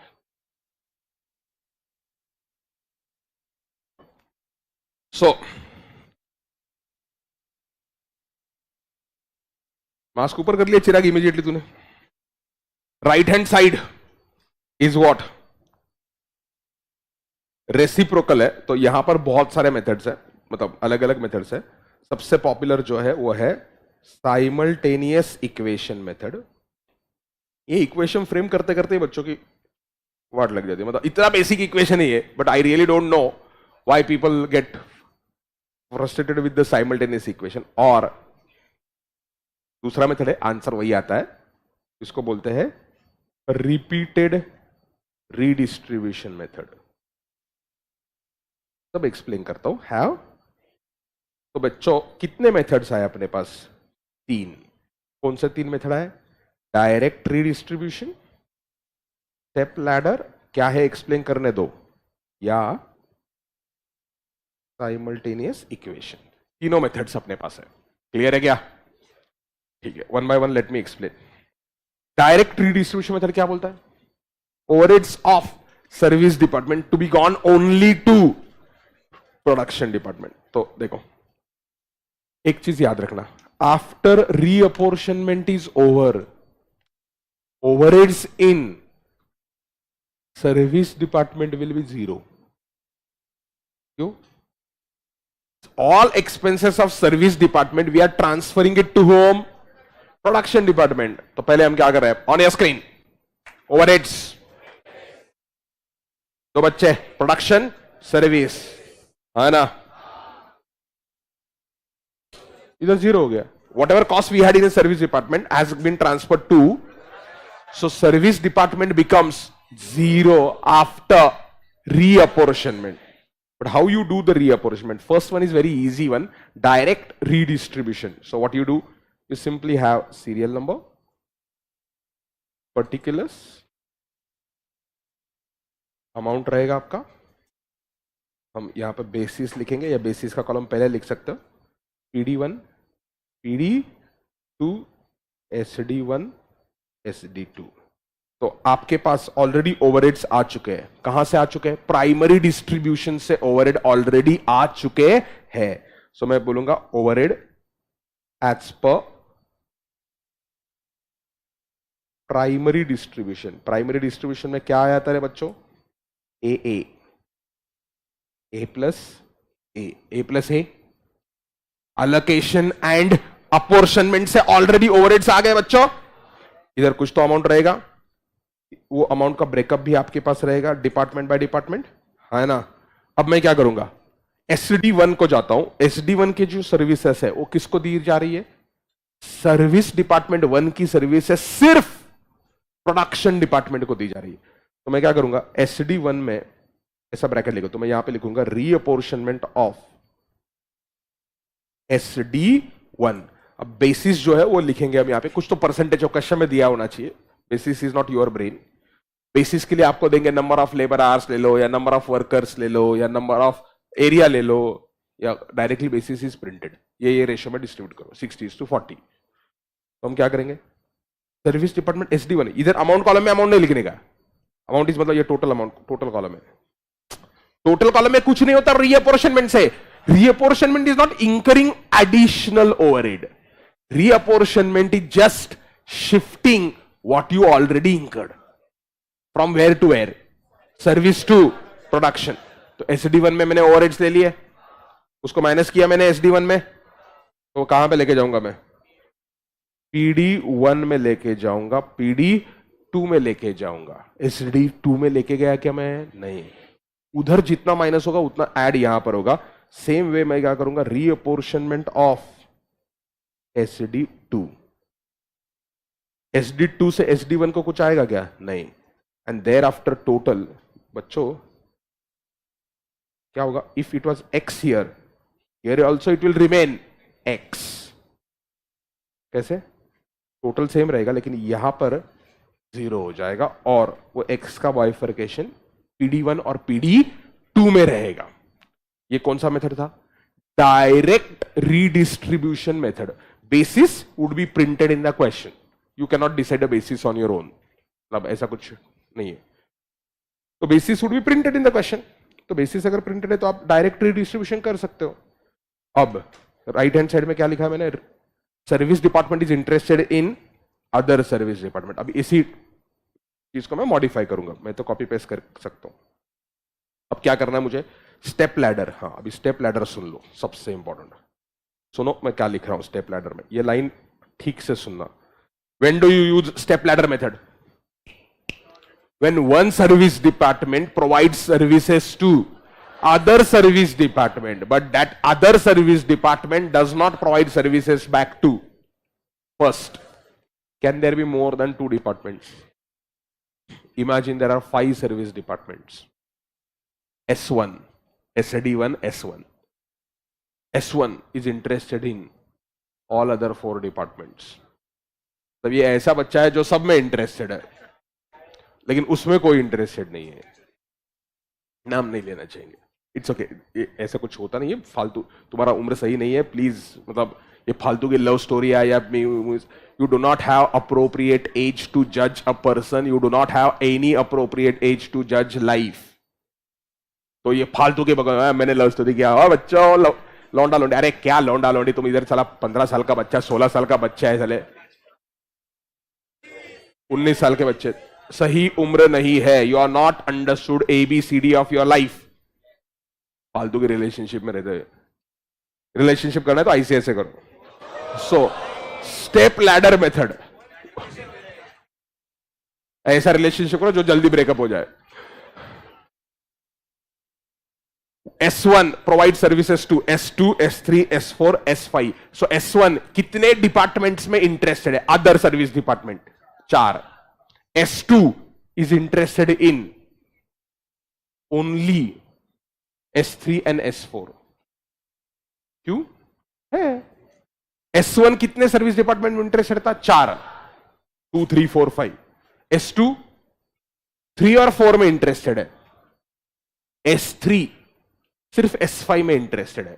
सो मास्क ऊपर कर लिया चिराग इमीडिएटली तूने. Right hand side is what, reciprocal है. तो यहां पर बहुत सारे मेथड्स है, मतलब अलग अलग मेथड्स है. सबसे पॉपुलर जो है वो है साइमल्टेनियस इक्वेशन मेथड. ये इक्वेशन फ्रेम करते करते ही बच्चों की वाट लग जाती है, मतलब इतना बेसिक इक्वेशन ही है. But I really don't know why people get frustrated with the simultaneous equation. और दूसरा मेथड है, आंसर वही आता है, इसको बोलते हैं रिपीटेड रीडिस्ट्रीब्यूशन मेथड. सब एक्सप्लेन करता हूं. हैव, तो बच्चों कितने मेथड्स आए अपने पास, तीन. कौन से तीन मेथड आए, डायरेक्ट रीडिस्ट्रीब्यूशन, स्टेप लैडर, क्या है एक्सप्लेन करने दो, या साइमल्टेनियस इक्वेशन. तीनों मेथड्स अपने पास है. क्लियर है क्या, ठीक है. One by one let me explain. Direct redistribution method क्या बोलता है, overheads of service department to be gone only to production department. तो देखो एक चीज याद रखना, after reapportionment is over, overheads in service department will be zero. क्यों, all expenses of service department we are transferring it to whom, production department. तो पहले हम क्या कर रहे हैं, ऑन योर स्क्रीन ओवरहेड्स, तो बच्चे प्रोडक्शन सर्विस है ना, इधर जीरो हो गया. Whatever cost we had in service department has been transferred to, so service department becomes 0 after reapportionment. But how you do the reapportionment? First one is very easy one, direct redistribution. So what you do, you simply have serial number, particulars, amount रहेगा आपका, हम यहां पे बेसिस लिखेंगे या बेसिस का कॉलम पहले लिख सकते हो, PD1, PD2, SD1, SD2. तो आपके पास ऑलरेडी ओवरहेड्स आ चुके हैं. कहां से आ चुके हैं? प्राइमरी डिस्ट्रीब्यूशन से ओवरहेड ऑलरेडी आ चुके हैं. सो मैं बोलूंगा overhead as per primary distribution. Primary distribution में क्या आया था रे बच्चों? A plus A, allocation and apportionment से ऑलरेडी ओवरहेड्स आ गए बच्चों. इधर कुछ तो अमाउंट रहेगा, वो अमाउंट का ब्रेकअप भी आपके पास रहेगा डिपार्टमेंट बाय डिपार्टमेंट, है ना. अब मैं क्या करूंगा, SD1 को जाता हूं. SD1 की जो सर्विसेज है वो किसको दी जा रही है? सर्विस डिपार्टमेंट 1 की सर्विसेज सिर्फ प्रोडक्शन डिपार्टमेंट को दी जा रही है. तो मैं क्या करूंगा, SD1 में ऐसा ब्रैकेट लिखो, तो मैं यहां पे लिखूंगा रीअपोर्शनमेंट ऑफ SD1. अब बेसिस जो है वो लिखेंगे हम यहां पे, कुछ तो परसेंटेज ऑफ क्वेश्चन में दिया होना चाहिए. Basis is not your brain. Basis के लिए आपको देंगे नंबर ऑफ लेबर आवर्स ले लो, या नंबर ऑफ वर्कर्स ले लो, या नंबर ऑफ एरिया ले लो, या डायरेक्टली बेसिस इज प्रिंटेड. ये रेशियो में डिस्ट्रीब्यूट करो 60:40. तो हम क्या करेंगे, सर्विस डिपार्टमेंट SD1, इधर अमाउंट कॉलम में अमाउंट नहीं लिखने का. अमाउंट इज मतलब ये टोटल अमाउंट, टोटल कॉलम है. टोटल कॉलम में कुछ नहीं होता रीअपोर्शनमेंट से. Reapportionment is not incurring additional overhead. Reapportionment is just shifting what you already incurred from where to where, service to production. तो SD1 में मैंने ओवरहेड्स ले लिए, उसको माइनस किया मैंने SD1 में, तो कहां पे लेके जाऊंगा मैं? PD1 में लेके जाऊंगा, PD2 में लेके जाऊंगा. SD2 में लेके गया क्या मैं? नहीं. उधर जितना माइनस होगा उतना ऐड यहां पर होगा. सेम वे मैं क्या करूंगा, रीअपोर्शनमेंट ऑफ SD2. SD2 से SD1 को कुछ आएगा क्या? नहीं. एंड देयर आफ्टर टोटल बच्चों क्या होगा? If it was X here also it will remain X. कैसे? टोटल सेम रहेगा लेकिन यहां पर 0 हो जाएगा, और वो X का बाइफर्केशन PD1 और PD2 में रहेगा. ये कौन सा मेथड था? Direct redistribution method. Basis would be printed in the question. You cannot decide a basis on your own. मतलब ऐसा कुछ नहीं है. तो basis would be printed in the question. तो बेसिस अगर प्रिंटेड है तो आप डायरेक्ट डिस्ट्रीब्यूशन कर सकते हो. अब राइट हैंड साइड में क्या लिखा है मैंने? Service department is interested in other service department. अब इसी चीज को मैं मॉडिफाई करूंगा, मैं तो कॉपी पेस्ट कर सकता हूं. अब क्या करना है मुझे? Step ladder. हाँ, अभी स्टेप लैडर सुन लो, सबसे इंपॉर्टेंट. सुनो मैं क्या लिख रहा हूं स्टेप लैडर में. ये लाइन ठीक से सुनना. When do you use step ladder method? When one service department provides services to other service department, but that other service department does not provide services back to first. Can there be more than 2 departments? Imagine there are 5 service departments. S1, SD1, S1. S1 is interested in all other 4 departments. तब ये ऐसा बच्चा है जो सब में इंटरेस्टेड है, लेकिन उसमें कोई इंटरेस्टेड नहीं है. नाम नहीं लेना चाहिए. It's okay. ऐसा कुछ होता नहीं है. फालतू, तुम्हारा उम्र सही नहीं है प्लीज. मतलब ये फालतू की लव स्टोरी है या you do not have appropriate age to जज a person. You do not have any appropriate age to जज लाइफ. तो ये फालतू के बगैर मैंने लव स्टोरी किया बच्चों, लौंडा लौंडे. अरे क्या लौंडा लौंडी, तुम इधर साला 15 साल का बच्चा, 16 साल का बच्चा है, साले 19 साल के बच्चे. सही उम्र नहीं है. You are not understood ABCD of your life. फालतू के रिलेशनशिप में रहते. रिलेशनशिप करना है तो ऐसे ऐसे करो. सो स्टेप लैडर मेथड, ऐसा रिलेशनशिप करो जो जल्दी ब्रेकअप हो जाए. S1 provide services to S2, S3, S4, S5. So S1 कितने डिपार्टमेंट्स में इंटरेस्टेड है? Other service department 4. S2 is interested in only S3 and S4. क्यों है? S1 कितने सर्विस डिपार्टमेंट में इंटरेस्टेड था? 4, 2, 3, 4, 5. S2 3 और 4 में इंटरेस्टेड है. S3 सिर्फ S5 में इंटरेस्टेड है.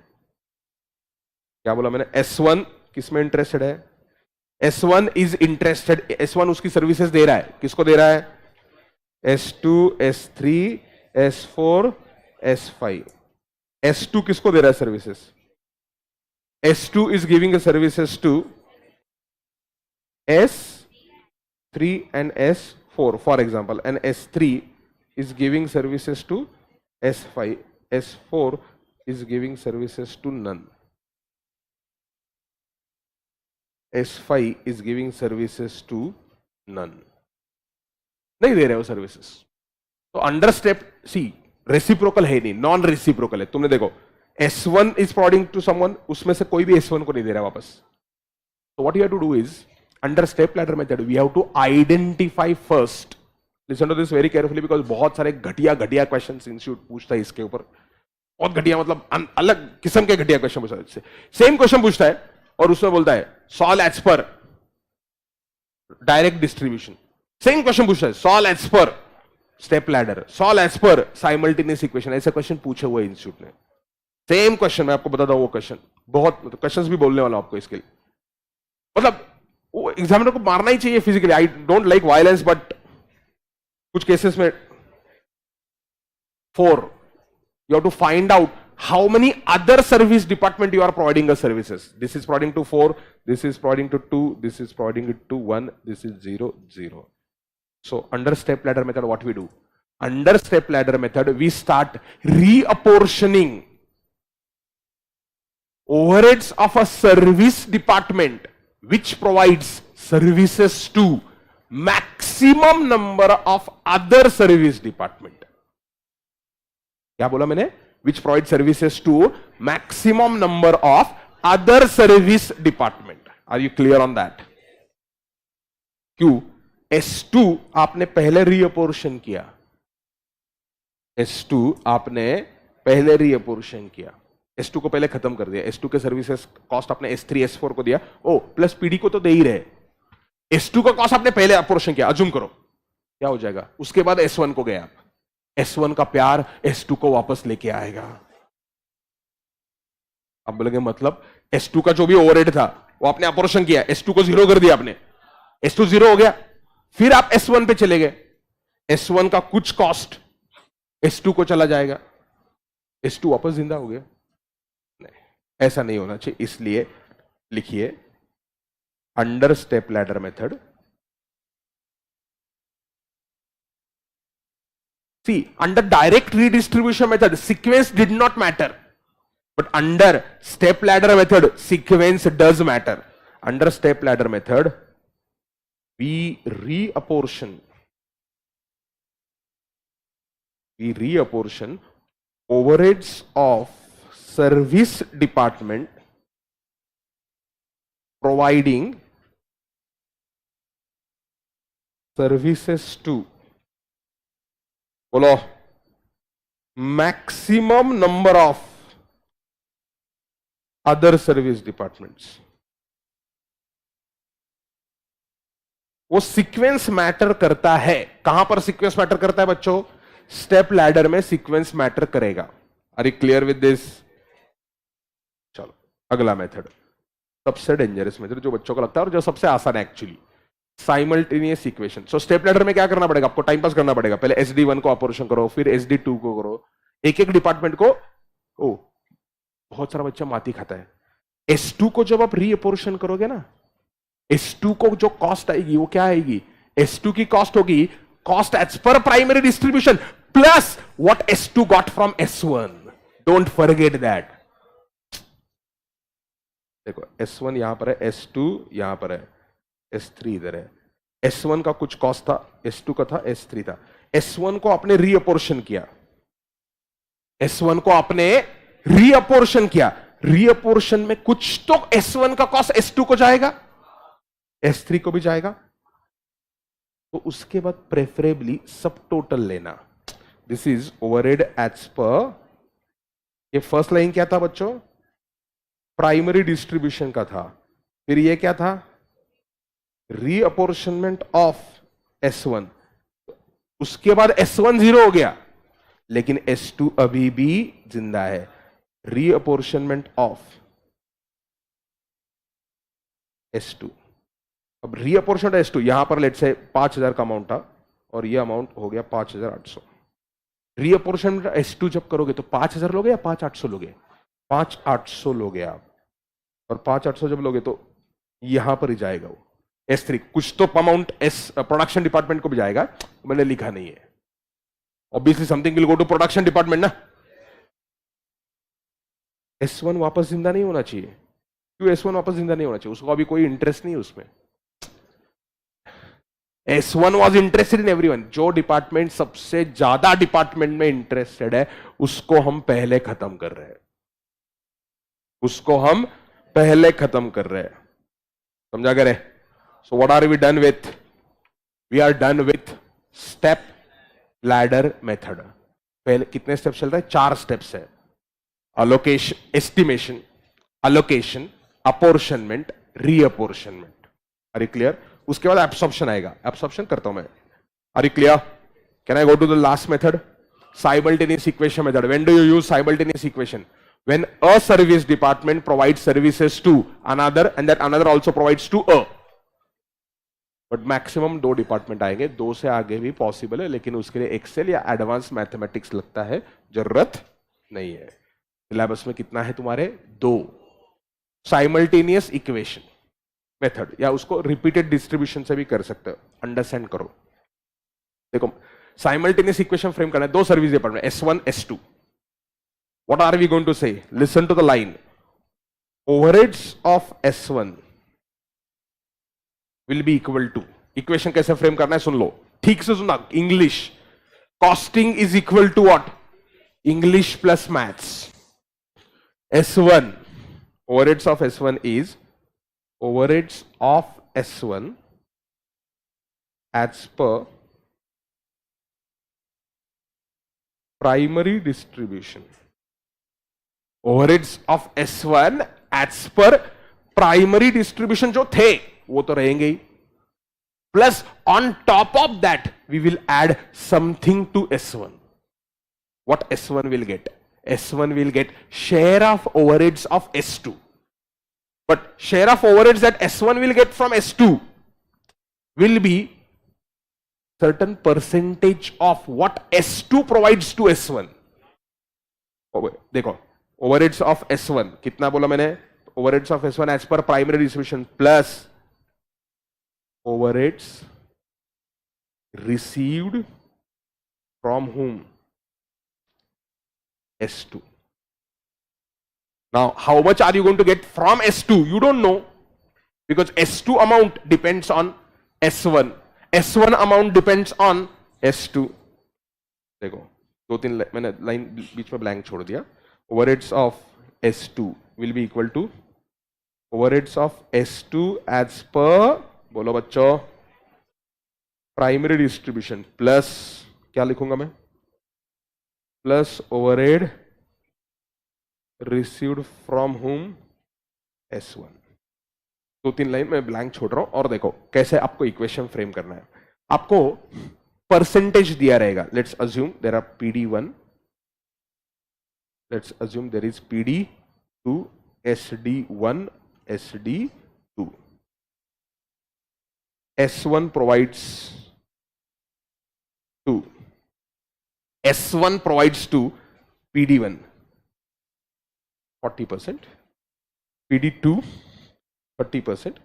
क्या बोला मैंने? S1 किस में इंटरेस्टेड है? S1 इज इंटरेस्टेड, S1 उसकी सर्विसेज दे रहा है. किसको दे रहा है? S2, S3, S4, S5. S2 किसको दे रहा है services? S2 is giving the services to S3 and S4, for example, and S3 is giving services to S5. S4 is giving services to none. S5 is giving services to none. नहीं दे रहे हो सर्विसेज. तो अंडर स्टेप सी रेसिप्रोकल है नहीं, नॉन रेसिप्रोकल है. तुमने देखो S1 is providing to someone, उसमें से कोई भी S1 को नहीं दे रहा वापस. So what you have to do is, under step ladder method, we have to identify first. Listen to this very carefully because बहुत सारे घटिया क्वेश्चंस इंस्टीट्यूट पूछता है इसके ऊपर. बहुत घटिया मतलब अलग किस्म के घटिया क्वेश्चन पूछता है. सेम क्वेश्चन पूछता है और उसमें बोलता है solve as per direct distribution. Same question पूछता है solve as per step ladder, solve as per simultaneous equation. ऐसे क्वेश्चन पूछे हुए इंस्टीट्यूट ने. सेम क्वेश्चन मैं आपको बताता हूं. वो क्वेश्चन बहुत क्वेश्चंस भी बोलने वाला हूं आपको इसके लिए. मतलब वो एग्जामिनर को मारना ही चाहिए physically. I don't like violence but कुछ केसेस में 4 you have to find out how many other service department you are providing the services. This is providing to 4, this is providing to 2, this is providing it to 1, this is 0, 0. So under step ladder method what we do? Under step ladder method we start reapportioning overheads of a service department which provides services to maximum number of other service department. क्या बोला मैंने? Which provide services to maximum number of other service department. Are you clear on that? क्यों? S2 आपने पहले रीअपोर्शन किया. S2 आपने पहले रीअपोर्शन किया. S2 को पहले खत्म कर दिया. S2 के सर्विसेज कॉस्ट आपने S3, S4 को दिया. ओ प्लस पीडी को तो दे ही रहे. S2 का कॉस्ट आपने पहले अपोर्शन किया. अज्यूम करो क्या हो जाएगा? उसके बाद S1 को गया. S1 का प्यार S2 को वापस लेके आएगा. अब बोलेंगे मतलब S2 का जो भी ओवरहेड था वो आपने अपोर्शन किया, S2 को 0 कर दिया आपने. S2 0 हो गया. फिर आप S1 पे चले गए. S1 का कुछ कॉस्ट S2 को चला जाएगा. S2 वापस जिंदा हो गया. नहीं, ऐसा नहीं होना चाहिए. इसलिए लिखिए under step ladder method. See, under direct redistribution method, sequence did not matter. But under step ladder method, sequence does matter. Under step ladder method, we reapportion overheads of service department providing services to, बोलो, maximum number of other service departments. वो सीक्वेंस मैटर करता है. कहां पर सीक्वेंस मैटर करता है बच्चों? स्टेप लैडर में सीक्वेंस मैटर करेगा. Are you clear with this? चलो अगला मेथड, सबसे डेंजरस मेथड जो बच्चों को लगता है और जो सबसे आसान है actually, simultaneous equation. So step ladder में क्या करना पड़ेगा? आपको टाइम पास करना पड़ेगा. पहले SD1 को ऑपरेशन करो, फिर SD2 को करो, एक एक डिपार्टमेंट को. ओ बहुत सारा बच्चा माती खाता है. S2 को जब आप रीअपोर्शन करोगे ना, S2 को जो कॉस्ट आएगी वो क्या आएगी? S2 की कॉस्ट होगी cost as per primary distribution plus what S2 got from S1. Don't forget that. देखो S1 यहां पर है, S2 यहां पर है, S3 इधर है. S1 का कुछ कॉस्ट था, S2 का था, S3 था. S1 को आपने रीअपोर्शन किया. S1 को आपने रीअपोर्शन किया. रीअपोर्शन में कुछ तो S1 का कॉस्ट S2 को जाएगा, S3 को भी जाएगा. तो उसके बाद प्रेफरेबली सब टोटल लेना. दिस इज ओवरहेड एज पर. ये फर्स्ट लाइन क्या था बच्चों? प्राइमरी डिस्ट्रीब्यूशन का था. फिर ये क्या था? रीअपोर्शनमेंट ऑफ S1. उसके बाद S1 0 हो गया, लेकिन S2 अभी भी जिंदा है. रीअपोर्शनमेंट ऑफ S2. अब रीअपोर्शनमेंट S2, यहां पर लेट से 5,000 का अमाउंट था और ये अमाउंट हो गया 5,800. रीअपोर्शनमेंट S2 जब करोगे तो 5,000 लोगे या 5,800 लोगे? 5,800 लोगे आप. और 5,800 जब लोगे तो यहां पर ही जाएगा वो S3. कुछ तो अमाउंट प्रोडक्शन डिपार्टमेंट को भी जाएगा, मैंने लिखा नहीं है. Obviously something will go to production department ना. S1 वापस जिंदा नहीं होना चाहिए. क्यों S1 वापस जिंदा नहीं होना चाहिए? उसको अभी कोई इंटरेस्ट नहीं है उसमें. S1 was interested in everyone. जो डिपार्टमेंट सबसे ज्यादा डिपार्टमेंट में इंटरेस्टेड है उसको हम पहले खत्म कर रहे हैं. उसको हम पहले खत्म कर रहे हैं. समझा करे? So what are we done with? We are done with step ladder method. पहले कितने स्टेप चल रहे हैं? 4 स्टेप्स है. Allocation, estimation, allocation, apportionment, reapportionment. Are you clear? उसके बाद एब्सॉर्प्शन आएगा. एब्सॉर्प्शन करता हूं मैं. Are you clear? Can I go to the last method? Simultaneous equation method. When do you use simultaneous equation? When a service department provides services to another and that another also provides to a. But maximum 2 department आएंगे. 2 से आगे भी पॉसिबल है, लेकिन उसके लिए एक्सेल या एडवांस मैथमेटिक्स लगता है, जरूरत नहीं है. सिलेबस में कितना है तुम्हारे? 2. साइमल्टेनियस इक्वेशन मेथड, या उसको रिपीटेड डिस्ट्रीब्यूशन से भी कर सकते हो. अंडरस्टैंड करो. देखो, साइमल्टेनियस इक्वेशन फ्रेम करना है. 2 service department S1 S2. What are we going to say? Listen to the line. Overheads of S1 will be equal to. Equation कैसे फ्रेम करना है सुन लो, ठीक से सुनना. English costing is equal to what? English plus maths. S1, overheads of S1 is overheads of S1 as per primary distribution. Overheads of S1 as per primary distribution जो थे वो तो रहेंगे ही, plus on top of that we will add something to S1. What S1 will get? S1 will get share of overheads of S2. But share of overheads that S1 will get from S2 will be certain percentage of what S2 provides to S1. देखो, ओवरहेड्स ऑफ S1 कितना बोला मैंने? Overheads of S1 as per primary distribution plus overheads received from whom? S2. Now, how much are you going to get from S2? You don't know, because S2 amount depends on S1. S1 amount depends on S2. देखो, 2-3 मैंने लाइन बीच में ब्लैंक छोड़ दिया. Overheads of S2 will be equal to overheads of S2 as per, बोलो बच्चों, प्राइमरी डिस्ट्रीब्यूशन प्लस क्या लिखूंगा मैं? Plus overhead received from whom? S1. 2-3 line में ब्लैंक छोड़ रहा हूं. और देखो कैसे आपको इक्वेशन फ्रेम करना है. आपको परसेंटेज दिया रहेगा. Let's assume there are PD1. Let's assume there is PD2, SD1, SD2. S1 provides to S1 provides to PD1 40%, PD2 30%.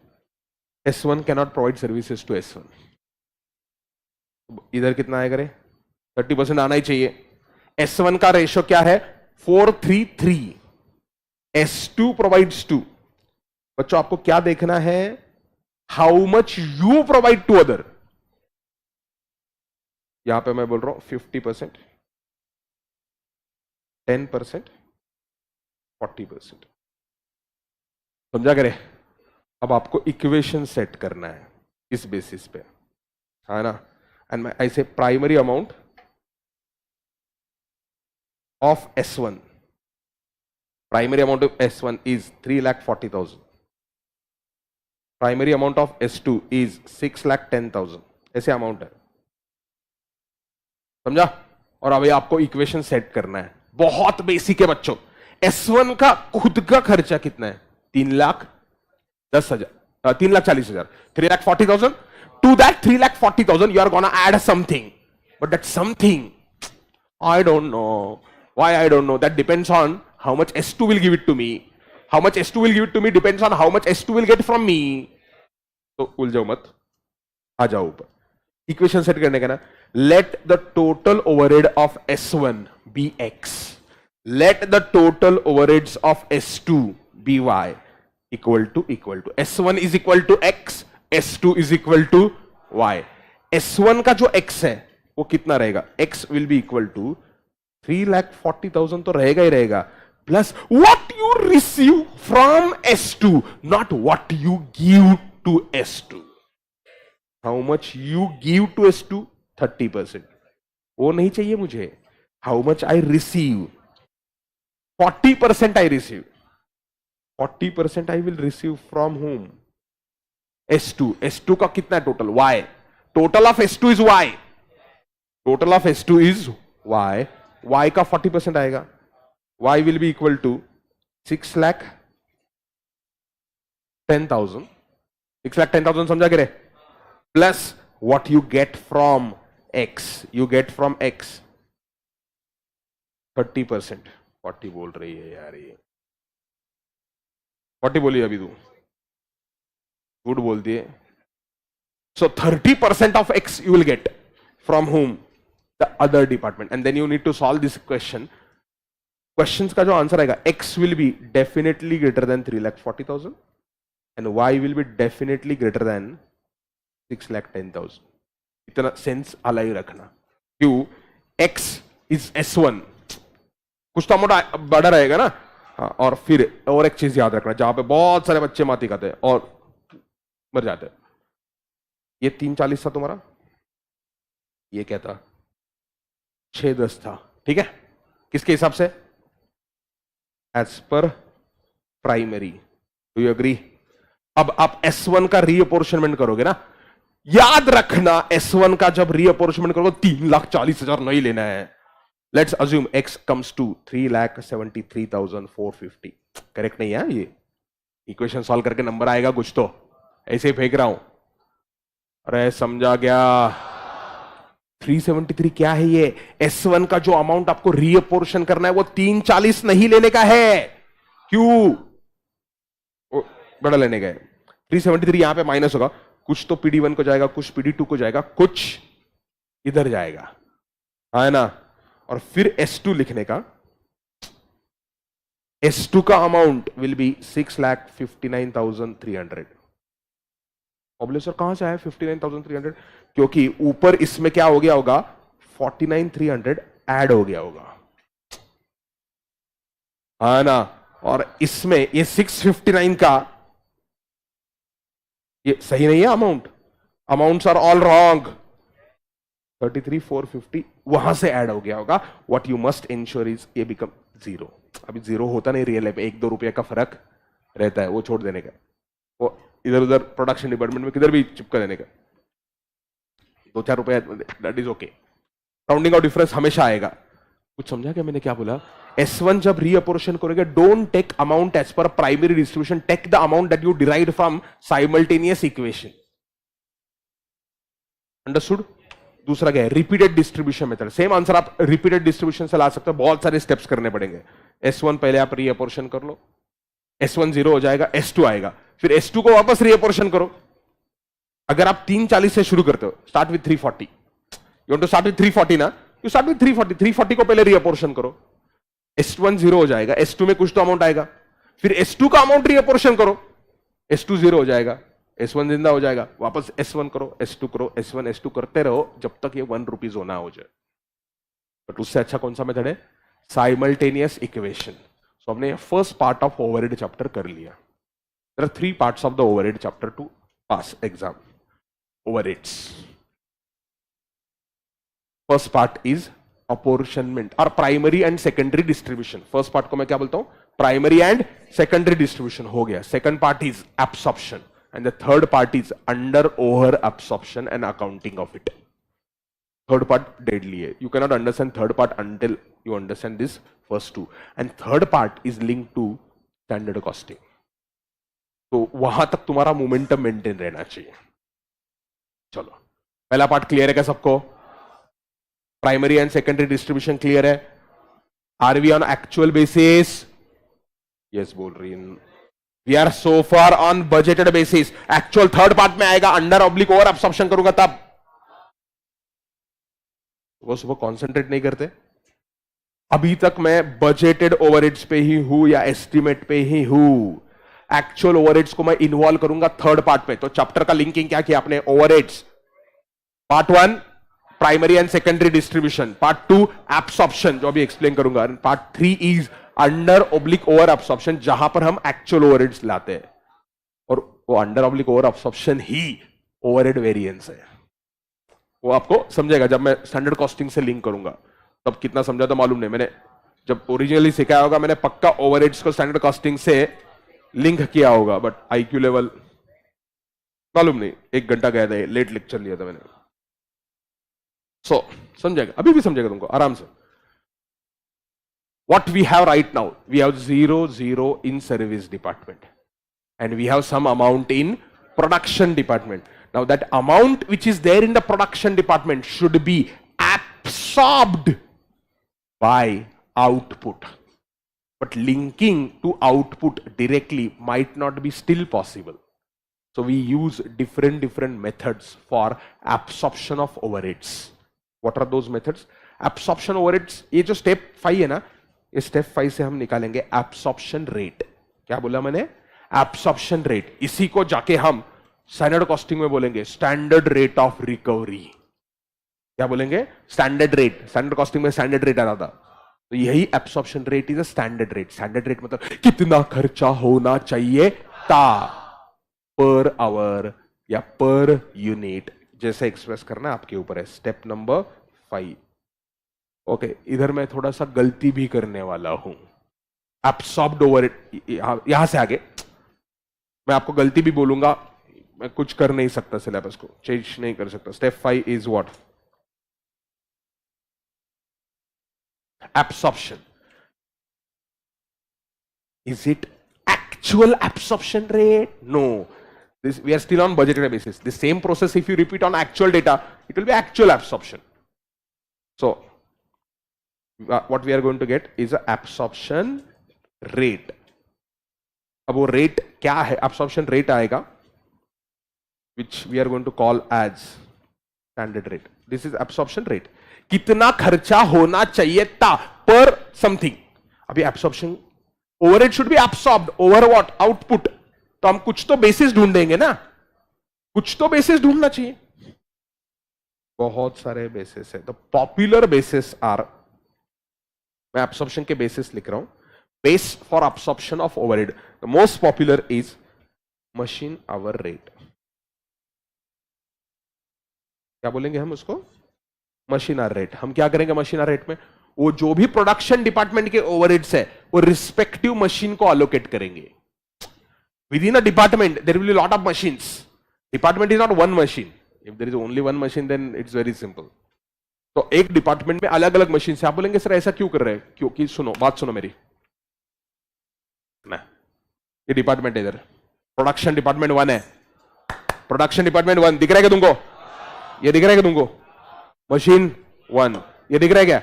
S1 cannot provide services to S1. इधर कितना आएगा रे? 30% आना ही चाहिए. S1 का रेशो क्या है? 4:3:3. S2 provides to. बच्चों आपको क्या देखना है? How much you provide to other. यहां पे मैं बोल रहा हूं 50%, 10%, 40%. समझा करे? अब आपको इक्वेशन सेट करना है इस बेसिस पे. है ना, एंड आई से primary amount of S1, primary amount of S1 is 3,40,000, primary amount of S2 is 6,10,000, ऐसे अमाउंट है, समझा। और अभी आपको इक्वेशन सेट करना है, बहुत बेसिक है बच्चों। S1 का खुद का खर्चा कितना है? 3,10,000, 3,40,000, 3,40,000. To that 3,40,000 you are gonna add something, but that something I don't know. Why I don't know? That depends on how much S2 will give it to me. How much S2 will give it to me depends on how much S2 will get from me. तो उलझो मत, आ जाओ ऊपर। इक्वेशन सेट करने का ना, let the total overhead of S1 be X, let the total overheads of S2 be Y, equal to S1 is equal to X, S2 is equal to Y. S1 का जो X है वो कितना रहेगा? X will be equal to 3,40,000 तो रहेगा ही रहेगा, plus what you receive from S2, not what you give to S2. How much you give to S2? 30%. वो नहीं चाहिए मुझे. How much I receive? 40% I receive. 40% I will receive from whom? S2. S2 का कितना है total? Y. Total of S2 is Y. Total of S2 is Y. Y का 40% आएगा. Y will be equal to 6,10,000. 6,10,000 समझा के रे? Plus what you get from X. You get from X 30%. 40 बोल रही है यार ये. 40 बोली अभी तू. गुड बोलती है. So 30% of X you will get from whom? The other department. And then you need to solve this question. Questions का जो आंसर आएगा, X will be definitely greater than 3,40,000 and Y will be definitely greater than 6,10,000. इतना सेंस अलग ही रखना. क्यों? X is S1. कुछ तो अमाउंट बड़ा रहेगा ना. हाँ, और फिर और एक चीज याद रखना, जहां पे बहुत सारे बच्चे माती खाते हैं और मर जाते हैं. ये 3,40 था तुम्हारा, ये क्या था? 6,10 था. ठीक है, किसके हिसाब से? As per primary. Do you agree? अब आप S1 का रीअपोर्शनमेंट करोगे ना, याद रखना S1 का जब रीअपोर्शनमेंट करोगे 3,40,000 नहीं लेना है. Let's assume X comes to 3,73,450. Correct नहीं है ये? इक्वेशन सॉल्व करके नंबर आएगा कुछ तो, ऐसे ही फेंक रहा हूं. अरे समझा गया? 373 क्या है ये? S1 का जो अमाउंट आपको रीअपोर्शन करना है वो 3,40 नहीं लेने का है. क्यों? बड़ा लेने का है. 373 यहां पे माइनस होगा, कुछ तो PD1 को जाएगा, कुछ PD2 को जाएगा, कुछ इधर जाएगा, है ना. और फिर S2 लिखने का, S2 का amount will be 6,59,300. Obviously sir कहां से आया 59,300? क्योंकि ऊपर इसमें क्या हो गया होगा? 49,300 ऐड हो गया होगा, है ना. और इसमें ये 659 का ये सही नहीं है amount. Amounts are all wrong. 33,450 वहां से ऐड हो गया होगा. What you must ensure is ये बिकम 0. अभी 0 होता नहीं रियल लाइफ में, 1-2 रुपए का फर्क रहता है, वो छोड़ देने का. वो इधर उधर प्रोडक्शन डिपार्टमेंट में किधर भी चिपका देने का. 2-4 रुपए that is okay. Rounding off difference हमेशा आएगा. कुछ समझा क्या मैंने क्या बोला? S1 जब रीअपोर्शन करोगे, don't take amount as per primary distribution, take the amount that you derived from simultaneous equation. Understood? दूसरा क्या है? Repeated distribution method. Same answer आप रिपीटेड डिस्ट्रीब्यूशन से ला सकते हो, बहुत सारे स्टेप्स करने पड़ेंगे. S1 पहले आप रीअपोर्शन कर लो, S1 0 हो जाएगा, S2 आएगा, फिर S2 को वापस रीअपोर्शन करो. अगर आप 340 से शुरू करते हो, start with 340. You want to start with 340 ना, यू स्टार्ट विथ 340. 340 को पहले रीअपोर्शन करो, S1 0 हो जाएगा, S2 में कुछ तो अमाउंट आएगा, फिर S2 का अमाउंट रीअपोर्शन करो, S2 0 हो जाएगा, S1 जिंदा हो जाएगा, वापस S1 करो, S2 करो, S1 S2 करते रहो जब तक ये 1 रुपीज होना हो जाए. बट उससे अच्छा कौन सा मेथड है? Simultaneous equation. सो हमने first part of overhead chapter कर लिया. There are 3 parts of the overhead chapter to pass exam. Overheads first part is apportionment और primary and secondary distribution. First part को मैं क्या बोलता हूं? प्राइमरी एंड सेकेंडरी डिस्ट्रीब्यूशन हो गया. Second part is absorption and the third part is under over absorption and accounting of it. Third part deadly है. You cannot understand third part until you understand this first two. And third part is link to standard costing. तो वहां तक तुम्हारा मोमेंटम मेंटेन रहना चाहिए. चलो, पहला पार्ट क्लियर है क्या सबको? Primary and secondary distribution clear है? Are we on actual basis? Yes बोल रही है. We are so far on budgeted basis. Actual third part में आएगा, अंडर ऑब्लिक ओवर एब्सॉर्प्शन करूंगा तब. वो सुबह कॉन्सेंट्रेट नहीं करते. अभी तक मैं बजटेड ओवरहेड्स पे ही हूं या एस्टिमेट पे ही हूं. एक्चुअल ओवरहेड्स को मैं इन्वॉल्व करूंगा थर्ड पार्ट पे. तो चैप्टर का लिंकिंग क्या किया आपने? Overheads part 1 primary and secondary distribution, part 2 absorption जो अभी एक्सप्लेन करूंगा, part 3 is under oblique over absorption जहां पर हम एक्चुअल ओवरहेड्स लाते हैं. और वो अंडर ऑब्लिक ओवर एब्सॉर्प्शन ही ओवरहेड वेरिएंस है. वो आपको समझेगा जब मैं स्टैंडर्ड कॉस्टिंग से लिंक करूंगा. तब कितना समझा तो मालूम नहीं. मैंने जब ओरिजिनली सिखाया होगा मैंने पक्का ओवरहेड्स को स्टैंडर्ड कॉस्टिंग से लिंक किया होगा, बट आईक्यू लेवल मालूम नहीं. 1 घंटा गया था, लेट लेक्चर लिया था मैंने. सो समझेगा, अभी भी समझेगा तुमको आराम से. What we have right now, we have 0 in service department and we have some amount in production department. Now that amount which is there in the production department should be absorbed by output. But linking to output directly might not be still possible. So we use different methods for absorption of overheads. What are those methods? Absorption overheads, ये जो step 5 है ना, इस स्टेप 5 से हम निकालेंगे एब्सॉर्प्शन रेट. क्या बोला मैंने? Absorption rate. इसी को जाके हम स्टैंडर्ड कॉस्टिंग में बोलेंगे स्टैंडर्ड रेट ऑफ रिकवरी. क्या बोलेंगे? Standard rate. स्टैंडर्ड कॉस्टिंग में स्टैंडर्ड रेट आ रहा था, तो यही absorption rate is a standard rate. Standard rate मतलब कितना खर्चा होना चाहिए था पर आवर या पर यूनिट, जैसे एक्सप्रेस करना आपके ऊपर है. Step number 5. ओके, इधर मैं थोड़ा सा गलती भी करने वाला हूं. एब्सॉर्ब्ड ओवर, यहां से आगे मैं आपको गलती भी बोलूंगा. मैं कुछ कर नहीं सकता, सिलेबस को चेंज नहीं कर सकता. Step 5 is what? Absorption. Is it actual absorption rate? No. This, we are still on budgeted basis. The same process if you repeat on actual data, it will be actual absorption. So what we are going to get is a absorption rate. अब वो rate क्या है? absorption rate आएगा which we are going to call as standard rate. This is absorption rate. कितना खर्चा होना चाहिए था per something. अभी absorption overhead should be absorbed over what? Output. तो हम कुछ तो बेसिस ढूंढेंगे ना, कुछ तो बेसिस ढूंढना चाहिए. बहुत सारे बेसिस है. तो पॉपुलर बेसिस आर, मैं एब्सॉर्प्शन के बेसिस लिख रहा हूं. Base for absorption of overhead, the most popular is machine hour rate. क्या बोलेंगे हम उसको? Machine hour rate. हम क्या करेंगे मशीन आवर रेट में? वो जो भी प्रोडक्शन डिपार्टमेंट के ओवरहेड्स है वो रिस्पेक्टिव मशीन को अलोकेट करेंगे. Within a department, there will be a lot of machines. Department is not one machine. If there is only one machine, then it's very simple. तो एक डिपार्टमेंट में अलग अलग मशीन से. आप बोलेंगे सर ऐसा क्यों कर रहे हैं? क्योंकि सुनो, बात सुनो मेरी ना. ये डिपार्टमेंट है, इधर प्रोडक्शन डिपार्टमेंट 1 है. प्रोडक्शन डिपार्टमेंट 1 दिख रहा है क्या तुमको? ये दिख रहा है क्या तुमको? मशीन 1. ये दिख रहा है क्या?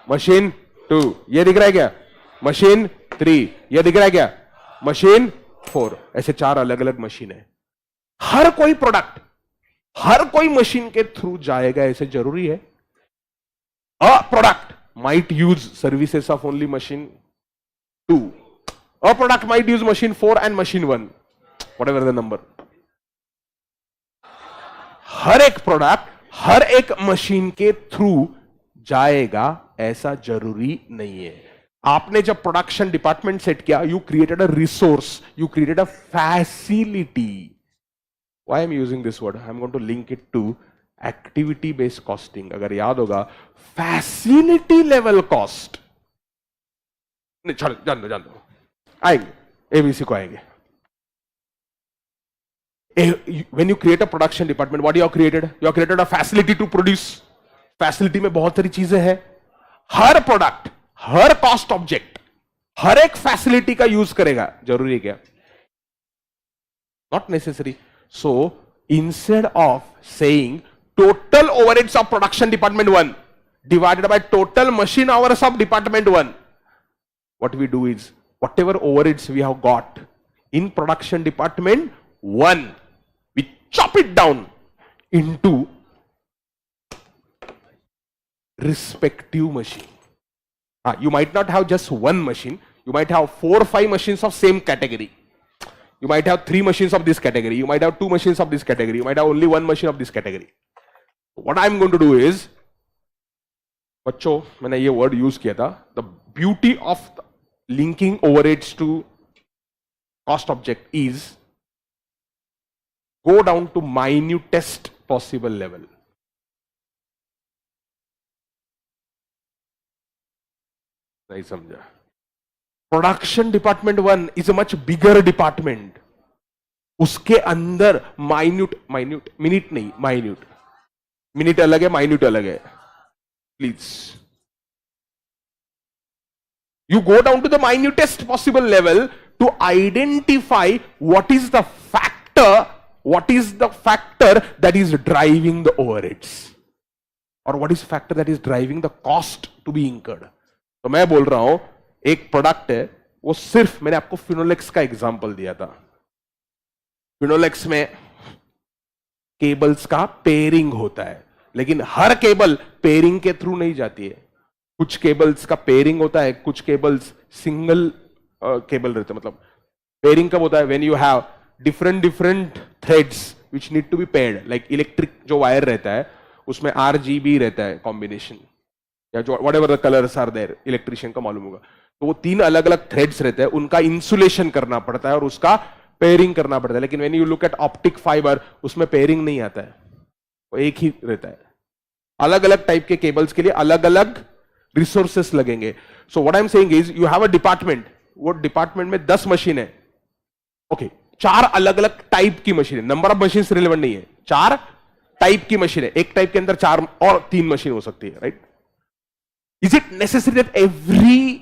मशीन 2. ये दिख रहा है क्या? मशीन 3. ये दिख रहा है क्या? मशीन 4. ऐसे 4 अलग अलग मशीन है. हर कोई प्रोडक्ट हर कोई मशीन के थ्रू जाएगा ऐसे जरूरी है? A product might use services of only machine 2. A product might use machine 4 and machine 1, whatever the number. हर एक प्रोडक्ट हर एक मशीन के थ्रू जाएगा ऐसा जरूरी नहीं है. आपने जब प्रोडक्शन डिपार्टमेंट सेट किया, you created a resource, you created a facility. Why I'm using this word? I'm going to link it to activity based costing, अगर याद होगा फैसिलिटी लेवल कॉस्ट, नहीं चलो जान दो आएंगे, एबीसी को आएंगे. When you create a production department, what you have created? You have created a facility to produce. Facility में बहुत सारी चीजें हैं. हर प्रोडक्ट, हर कॉस्ट ऑब्जेक्ट, हर एक फैसिलिटी का यूज करेगा. जरूरी है क्या? Not necessary. So instead of saying total overheads of production department 1 divided by total machine hours of department 1, what we do is whatever overheads we have got in production department 1, we chop it down into respective machine. You might not have just one machine, you might have 4 or 5 machines of same category. You might have 3 machines of this category, you might have 2 machines of this category, you might have only 1 machine of this category. What I'm going to do is, बच्चों मैंने ये वर्ड यूज किया था, the beauty of linking overheads to cost object is go down to minutest possible level. नहीं समझा? Production department 1 is a much bigger department. उसके अंदर माइन्यूट मिनट नहीं, मिनट अलग है, माइन्यूट अलग है. Please, you go down to the minutest possible level to identify what is the factor that is driving the overheads, or what is factor that is driving the cost to be incurred. तो मैं बोल रहा हूं एक प्रोडक्ट है, वो सिर्फ मैंने आपको फिनोलेक्स का एग्जांपल दिया था. फिनोलेक्स में केबल्स का पेयरिंग होता है, लेकिन हर केबल पेयरिंग के थ्रू नहीं जाती है. कुछ केबल्स का पेयरिंग होता है, कुछ केबल्स सिंगल केबल रहते हैं. मतलब पेयरिंग कब होता है? When you have different threads which need to be paired. Like electric जो वायर रहता है उसमें RGB रहता है कॉम्बिनेशन, या जो whatever the colours are there, electrician को मालूम होगा. तो वो 3 अलग अलग थ्रेड्स रहते हैं, उनका इंसुलेशन करना पड़ता है और उसका पेयरिंग करना पड़ता है. लेकिन when you look at optic fibre, उसमें पेयरिंग नहीं आता है, वो एक ही रहता है. अलग अलग टाइप के केबल्स के लिए अलग अलग रिसोर्सेस लगेंगे. So what I am saying is you have a department, वो डिपार्टमेंट में 10 मशीन है. ओके, 4 अलग अलग टाइप की मशीन है. नंबर ऑफ मशीन रिलेवेंट नहीं है, 4 टाइप की मशीन है. एक टाइप के अंदर 4 और 3 मशीन हो सकती है, right? Is it necessary that every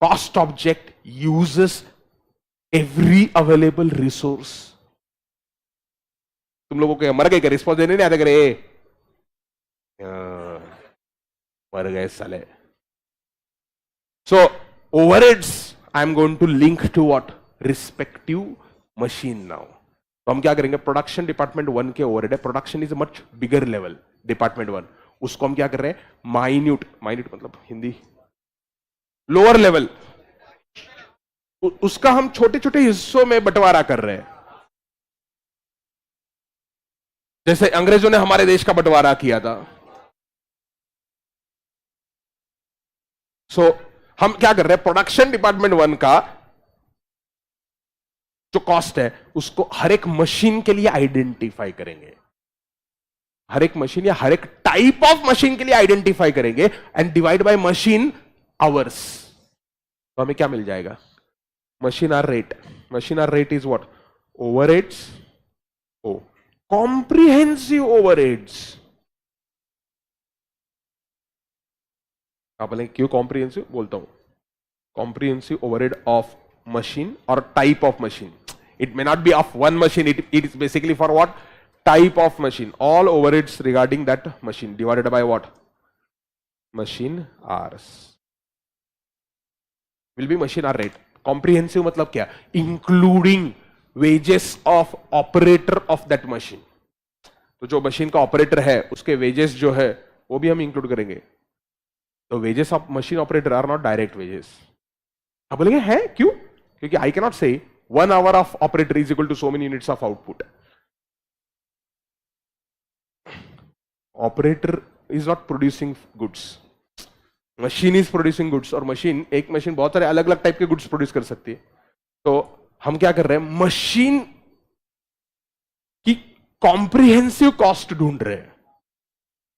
cost object uses every available resource? तुम लोगों को मर गए क्या? रिस्पॉन्स देने नहीं आता करे? मर गए साले. So overheads I am going to link to what? Respective machine. Now तो हम क्या करेंगे? प्रोडक्शन डिपार्टमेंट 1 के ओवरहेड है. Production is a much bigger level, department 1. उसको हम क्या कर रहे हैं? माइन्यूट मतलब हिंदी लोअर लेवल, उसका हम छोटे छोटे हिस्सों में बंटवारा कर रहे हैं. जैसे अंग्रेजों ने हमारे देश का बंटवारा किया था. सो हम क्या कर रहे हैं? प्रोडक्शन डिपार्टमेंट 1 का जो कॉस्ट है उसको हर एक मशीन के लिए आइडेंटिफाई करेंगे. हर एक मशीन या हर एक टाइप ऑफ मशीन के लिए आइडेंटिफाई करेंगे and divide by machine hours. तो हमें क्या मिल जाएगा? Machine hour rate. Machine hour rate is what? Overheads. Oh, comprehensive overheads. आप बोलेंगे क्यों कॉम्प्रिहेंसिव? बोलता हूं, कॉम्प्रिहेंसिव ओवरहेड ऑफ मशीन और type of machine. It may not be of one machine, it is basically for what? Type of machine. All overheads regarding that machine divided by what? Machine hours will be machine hour rate. Comprehensive मतलब क्या? Including wages of operator of that machine. तो जो मशीन का ऑपरेटर है उसके वेजेस जो है वो भी हम इंक्लूड करेंगे. तो wages of machine operator are not direct wages. आप बोलेंगे है क्यों? क्योंकि आई कैन नॉट से 1 hour of operator is equal to so many units of output. Operator is not producing goods, machine is producing goods. और मशीन, एक मशीन बहुत सारे अलग अलग टाइप के गुड्स प्रोड्यूस कर सकती है. तो हम क्या कर रहे हैं? मशीन की कॉम्प्रिहेंसिव कॉस्ट ढूंढ रहे हैं,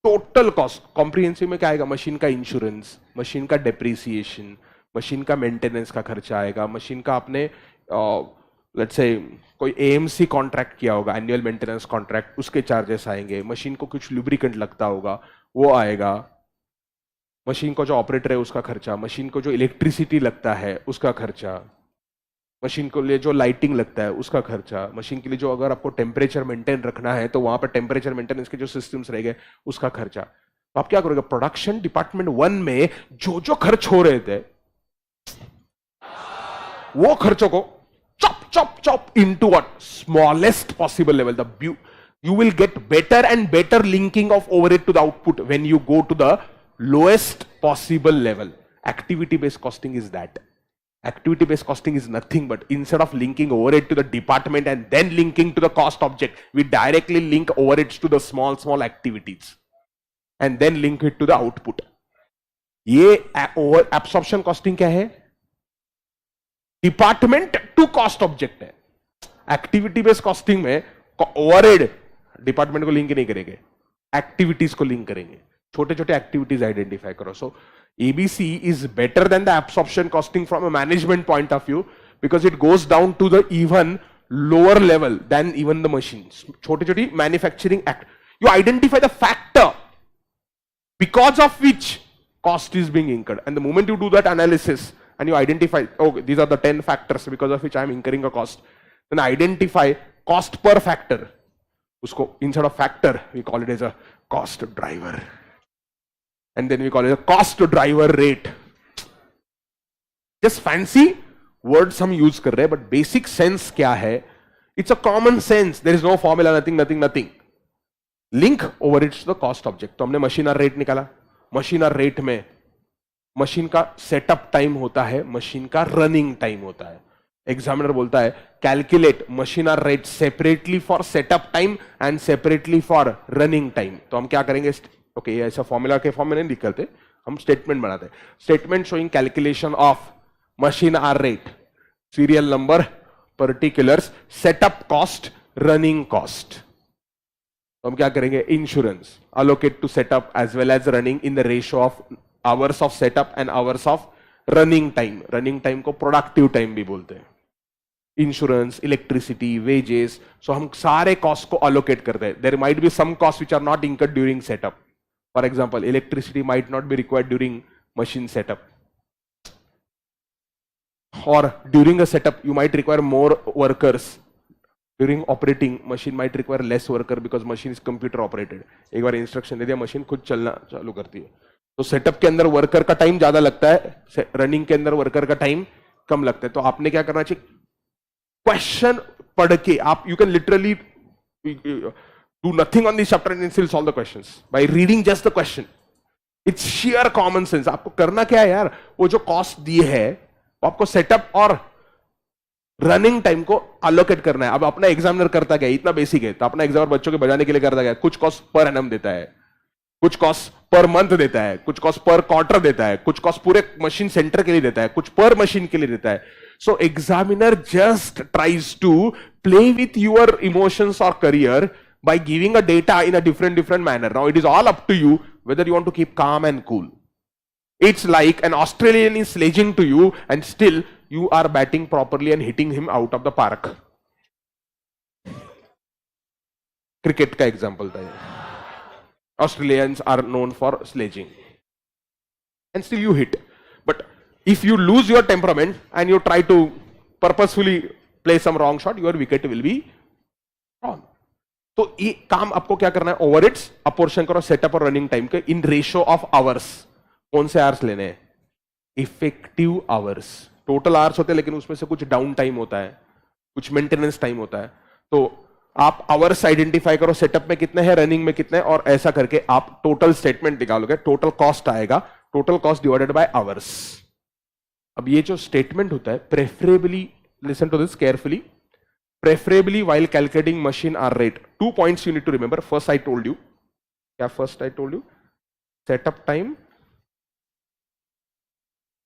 टोटल कॉस्ट। कॉम्प्रिहेंसिव में क्या आएगा? मशीन का इंश्योरेंस, मशीन का डेप्रिसिएशन, मशीन का मेंटेनेंस का खर्चा आएगा, मशीन का आपने लेट्स से कोई एएमसी कॉन्ट्रैक्ट किया होगा, एनुअल मेंटेनेंस कॉन्ट्रैक्ट, उसके चार्जेस आएंगे, मशीन को कुछ लुब्रिकेंट लगता होगा वो आएगा, मशीन को जो ऑपरेटर है उसका खर्चा, मशीन को जो इलेक्ट्रिसिटी लगता है उसका खर्चा, मशीन को लिए जो लाइटिंग लगता है उसका खर्चा, मशीन के लिए जो अगर आपको टेम्परेचर मेंटेन रखना है तो वहां पर टेम्परेचर मेंटेनेंस के जो सिस्टम्स रहेंगे उसका खर्चा। तो आप क्या करोगे? प्रोडक्शन डिपार्टमेंट 1 में जो जो खर्च हो रहे थे वो खर्चों को chop chop chop into what smallest possible level. You will get better and better linking of overhead to the output when you go to the lowest possible level. Activity based costing is that. Activity based costing is nothing but instead of linking overhead to the department and then linking to the cost object, we directly link overheads to the small activities and then link it to the output. ये absorption costing क्या है? डिपार्टमेंट टू कॉस्ट ऑब्जेक्ट है। एक्टिविटी बेस्ड कॉस्टिंग में ओवरहेड डिपार्टमेंट को लिंक नहीं करेंगे, एक्टिविटीज को लिंक करेंगे, छोटे छोटे एक्टिविटीज आइडेंटिफाई करो। So ABC is better than the absorption costing from a management point of view because it goes down to the even lower level than even the machine. छोटी छोटी manufacturing act, you identify the factor because of which cost is being incurred, and the moment you do that analysis and you identify, okay, these are the 10 factors because of which I am incurring a cost, then identify cost per factor. Usko instead of factor we call it as a cost driver, and then we call it a cost driver rate. Just fancy words हम use कर रहे हैं, but basic sense क्या है? It's a common sense. There is no formula, nothing. Link over it's the cost object. तो हमने मशीन आर रेट निकाला। मशीन आर रेट में मशीन का सेटअप टाइम होता है, मशीन का रनिंग टाइम होता है। एग्जामिनर बोलता है calculate machine hour rate separately for setup time and separately for running time. तो हम क्या करेंगे? ओके, ऐसा फॉर्मूला के फॉर्म में नहीं निकलते, हम स्टेटमेंट बनाते हैं। Statement showing calculation of machine hour rate, serial number, particulars, setup cost, running cost. तो हम क्या करेंगे? Insurance allocate to setup as well as running in the ratio of hours of setup and hours of running time. Running time को प्रोडक्टिव टाइम भी बोलते हैं। इंश्योरेंस, इलेक्ट्रिसिटी, वेजेस, सो हम सारे कॉस्ट को अलोकेट करते हैं। There might be some cost which are not incurred during setup. For example, electricity might not be required during machine setup, और during a setup you might require more workers. During operating, machine might require less worker because machine is computer operated. एक बार इंस्ट्रक्शन दे दिया, मशीन खुद चलना चालू करती है। तो सेटअप के अंदर वर्कर का टाइम ज्यादा लगता है, रनिंग के अंदर वर्कर का टाइम कम लगता है। तो आपने क्या करना चाहिए? क्वेश्चन पढ़ के आप, you can literally do nothing on this chapter and still solve the questions by reading just the question. Its share common sense. आपको करना क्या है यार? वो जो कॉस्ट दिए है आपको सेटअप और रनिंग टाइम को अलोकेट करना है। अब अपना एग्जामिनर करता क्या? इतना बेसिक है। तो अपना एग्जामिनर बच्चों के बजाने के लिए करता क्या? कुछ कॉस्ट पर एनम देता है, कुछ कॉस्ट पर मंथ देता है, कुछ कॉस्ट पर क्वार्टर देता है, कुछ कॉस्ट पूरे मशीन सेंटर के लिए देता है, कुछ पर मशीन के लिए देता है। So examiner just tries to play with your emotions और career by giving a data in a different manner. Now it is all up to you whether you want to keep calm and cool. It's like an Australian is sledging to you and still you are batting properly and hitting him out of the park. Cricket का example था ये. Australians are known for sledging and still you hit. But if you lose your temperament and you try to purposefully play some wrong shot, your wicket will be wrong. तो ये काम आपको क्या करना है? ओवरहेड्स अपोर्शन करो सेटअप और रनिंग टाइम के इन रेशियो ऑफ आवर्स। कौन से आवर्स लेने हैं? Effective hours. टोटल आवर्स होते हैं लेकिन उसमें से कुछ डाउन टाइम होता है, कुछ मेंटेनेंस टाइम होता है। तो आप आवर्स आइडेंटिफाई करो, सेटअप में कितने हैं, रनिंग में कितने हैं, और ऐसा करके आप टोटल स्टेटमेंट निकालोगे। टोटल कॉस्ट आएगा, total cost divided by hours. अब ये जो स्टेटमेंट होता है, preferably listen to this carefully, preferably while calculating machine hour rate, 2 points you need to remember. First I told you, setup time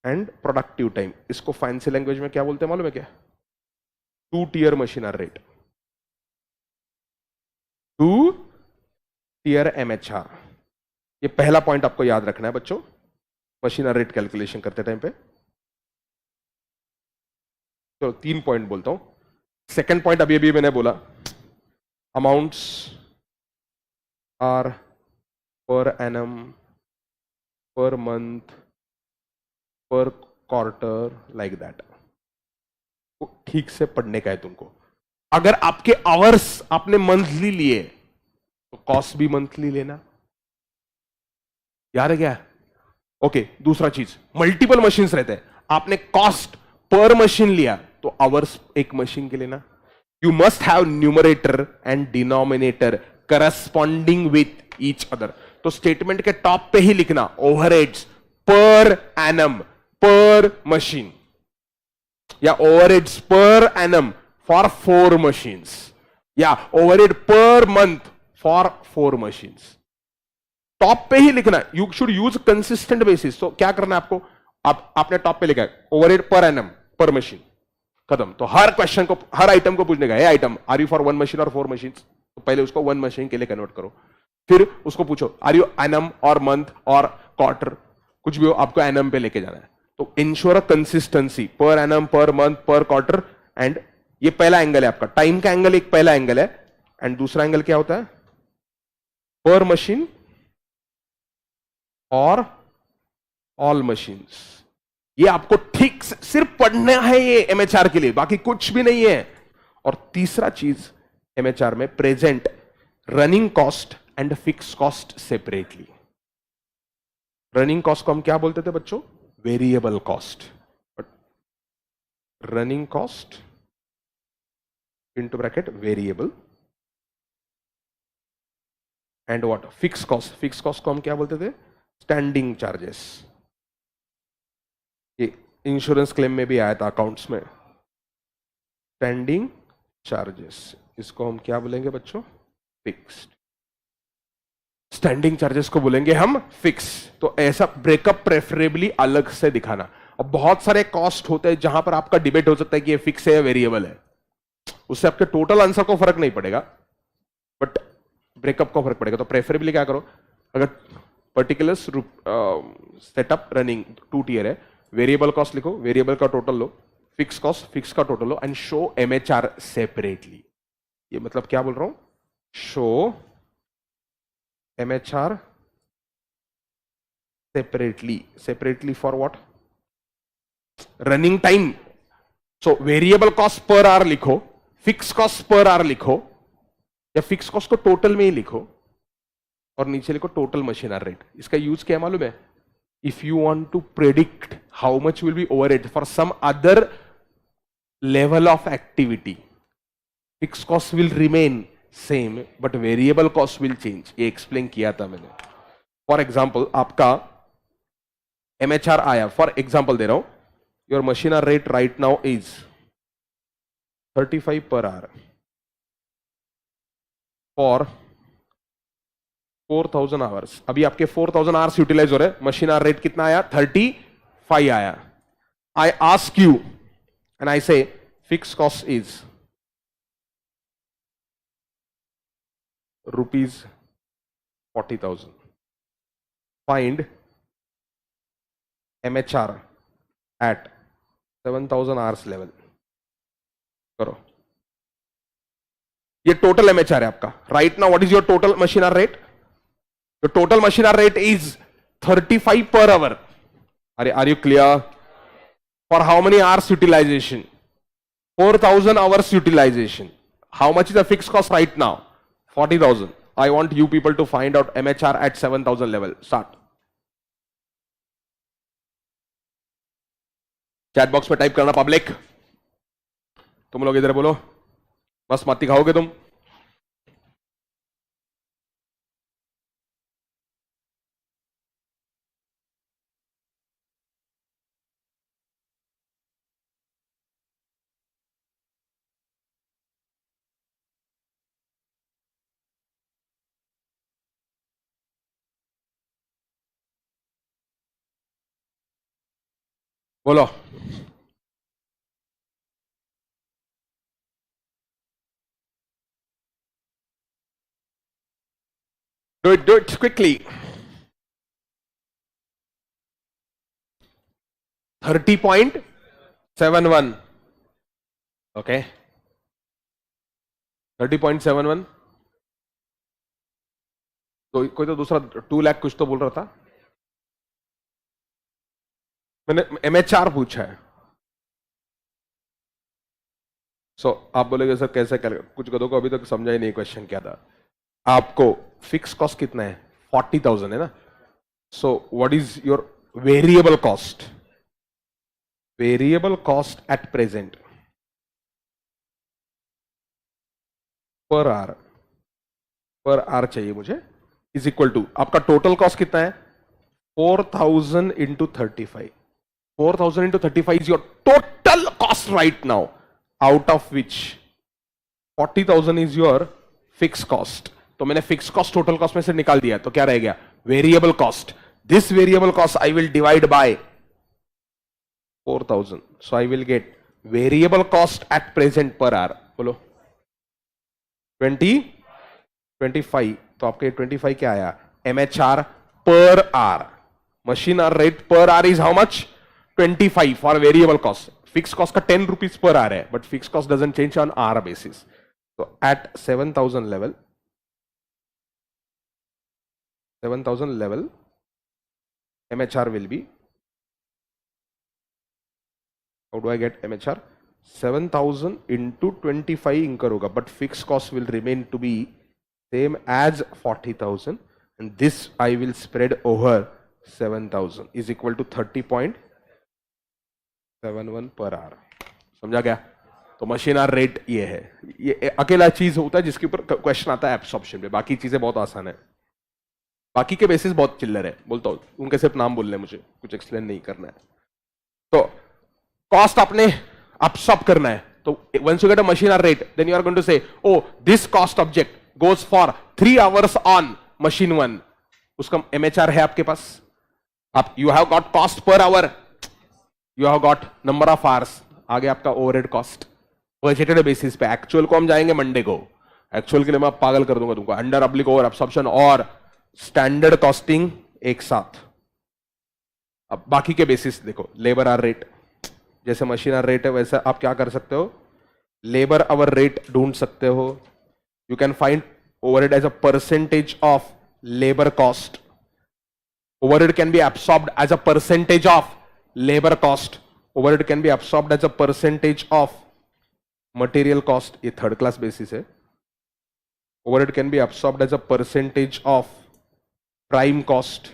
and productive time. इसको fancy language में क्या बोलते हैं मालूम है क्या? 2 tier machine hour rate. Two tier MHR. ये पहला पॉइंट आपको याद रखना है बच्चों, मशीनर रेट कैलकुलेशन करते टाइम पे। तो 3 पॉइंट बोलता हूं। सेकंड पॉइंट अभी अभी मैंने बोला, amounts are per annum, per month, per quarter, like that. ठीक से पढ़ने का है तुमको। अगर आपके आवर्स आपने मंथली लिए तो कॉस्ट भी मंथली लेना। याद है क्या? ओके। दूसरा चीज, मल्टीपल मशीन्स रहते हैं, आपने कॉस्ट पर मशीन लिया तो आवर्स एक मशीन के लेना। You must have numerator and denominator corresponding with each other. तो स्टेटमेंट के टॉप पे ही लिखना ओवरहेड्स पर एनम पर मशीन, या overheads per annum for 4 machines, या overhead per month for 4 machines. Top पे ही लिखना। You should use consistent basis. तो क्या करना है आपको, आपने टॉप पे लिखा है ओवरहेड पर एनम पर मशीन, खत्म। तो हर क्वेश्चन को, हर आइटम को पूछने का, है item are you for 1 machine और 4 मशीन? तो पहले उसको 1 मशीन के लिए कन्वर्ट करो, फिर उसको पूछो आर यू एनम और मंथ और क्वार्टर, कुछ भी हो आपको एनम पे लेके जाना है। तो इंश्योर अ कंसिस्टेंसी, पर annum per month per quarter. And ये पहला एंगल है आपका, टाइम का एंगल एक पहला एंगल है। एंड दूसरा एंगल क्या होता है? पर मशीन और ऑल मशीन्स। ये आपको ठीक से सिर्फ पढ़ना है ये एमएचआर के लिए, बाकी कुछ भी नहीं है। और तीसरा चीज एमएचआर में, present running cost and fix cost separately. Running cost को हम क्या बोलते थे बच्चों? Variable cost. But running cost into bracket variable, and what? Fix cost. Fix cost को हम क्या बोलते थे? Standing charges. ये इंश्योरेंस क्लेम में भी आया था, अकाउंट्स में, स्टैंडिंग चार्जेस। इसको हम क्या बोलेंगे बच्चों? फिक्स्ड। स्टैंडिंग चार्जेस को बोलेंगे हम फिक्स। तो ऐसा ब्रेकअप प्रेफरेबली अलग से दिखाना। अब बहुत सारे कॉस्ट होते हैं जहां पर आपका डिबेट हो सकता है कि ये फिक्स है या वेरिएबल है, उससे आपके टोटल आंसर को फर्क नहीं पड़ेगा, बट ब्रेकअप को फर्क पड़ेगा। तो प्रेफरेबली क्या करो, अगर पर्टिकुलर सेटअप रनिंग 2 टियर है, वेरिएबल कॉस्ट लिखो, वेरिएबल का टोटल लो, फिक्स कॉस्ट फिक्स का total low, and show MHR separately. ये मतलब क्या बोल रहा हूं? Show MHR separately. Separately for what? Running time. So variable cost per our लिखो, फिक्स कॉस्ट पर आवर लिखो, या फिक्स कॉस्ट को टोटल में ही लिखो, और नीचे लिखो टोटल मशीन आवर रेट। इसका यूज क्या है मालूम है? If you want to predict how much will be overhead for some other level of activity, fix cost will remain same but variable cost will change. ये एक्सप्लेन किया था मैंने। फॉर एग्जाम्पल आपका एमएचआर आया, फॉर एग्जाम्पल दे रहा हूं, your machine hour rate right now is 35 per hour for 4000 hours. अभी आपके 4000 आवर्स यूटिलाइज हो रहे, मशीन आवर रेट कितना आया? 35 आया। I ask you and I say fix cost is rupees 40,000। Find MHR at 7000 hours level. करो। ये टोटल एमएचआर है आपका right now. What is your total machine hour rate? Your total machine hour rate is 35 per hour. Are you clear? For how many hours utilization? 4000 hours utilization. How much is the fixed cost right now? 40,000. I want you people to find out MHR at 7000 level. Start. Chat box में टाइप करना पब्लिक। तुम लोग इधर बोलो, बस मत खाओगे तुम। बोलो। Do it quickly. 30.71. Okay. 30.71. तो कोई तो दूसरा 2 लाख कुछ तो बोल रहा था. मैंने MHR पूछा है. सो आप बोलेगे सर कैसे कुछ गधों को अभी तक समझा ही नहीं क्वेश्चन क्या था. आपको फिक्स कॉस्ट कितना है? 40,000 है ना. So what is your variable cost? Variable cost at present per our चाहिए मुझे, इज इक्वल टू आपका टोटल कॉस्ट कितना है? 4,000 into 35. 4,000 into 35 is your total cost right now, out of which 40,000 is your fix cost. तो मैंने फिक्स कॉस्ट टोटल कॉस्ट में से निकाल दिया, तो क्या रह गया? Variable cost. This variable cost I will divide by 4,000. So I will get variable cost at present per hour. बोलो 25. तो आपके 25 क्या आया? MHR per hour. Machine hour rate per hour is how much? 25 for variable cost. Fix cost का 10 रुपीज पर आवर है, but fix cost doesn't change on hour basis. तो at 7,000 level, MHR will be, how do I get MHR? 7,000 into 25 incur होगा, but fixed cost will remain to be same as 40,000, and this I will spread over 7,000 is equal to 30.71 per hour. समझा गया? तो मशीन आवर रेट ये है. ये अकेला चीज होता है जिसके ऊपर क्वेश्चन आता है एब्सॉर्प्शन में. बाकी चीजें बहुत आसान है. बाकी के बेसिस बहुत चिल्लर है. बोलता हूं उनके सिर्फ नाम बोलने, मुझे कुछ एक्सप्लेन नहीं करना है. तो कॉस्ट आपने अब्सॉर्ब करना है. तो once you get a machine hour rate, then you are going to say oh this cost object goes for 3 hours on machine 1. उसका MHR है आपके पास. आप you have got cost per hour, you have got number of hours. आगे आपका ओवरहेड कॉस्ट बजटेड बेसिस पे. एक्चुअल को हम जाएंगे मंडे को. एक्चुअल के लिए मैं पागल कर दूंगा तुमको. अंडर अब्लिक ओवर एब्सॉर्प्शन और स्टैंडर्ड कॉस्टिंग एक साथ. अब बाकी के बेसिस देखो. लेबर आवर रेट, जैसे मशीन आवर रेट है वैसे आप क्या कर सकते हो? लेबर आवर रेट ढूंढ सकते हो. You can find overhead as a percentage of labour cost. Overhead can be absorbed as a percentage of labour cost. Overhead can be absorbed as a percentage of material cost. ये थर्ड क्लास बेसिस है. Overhead can be absorbed as a percentage of prime cost.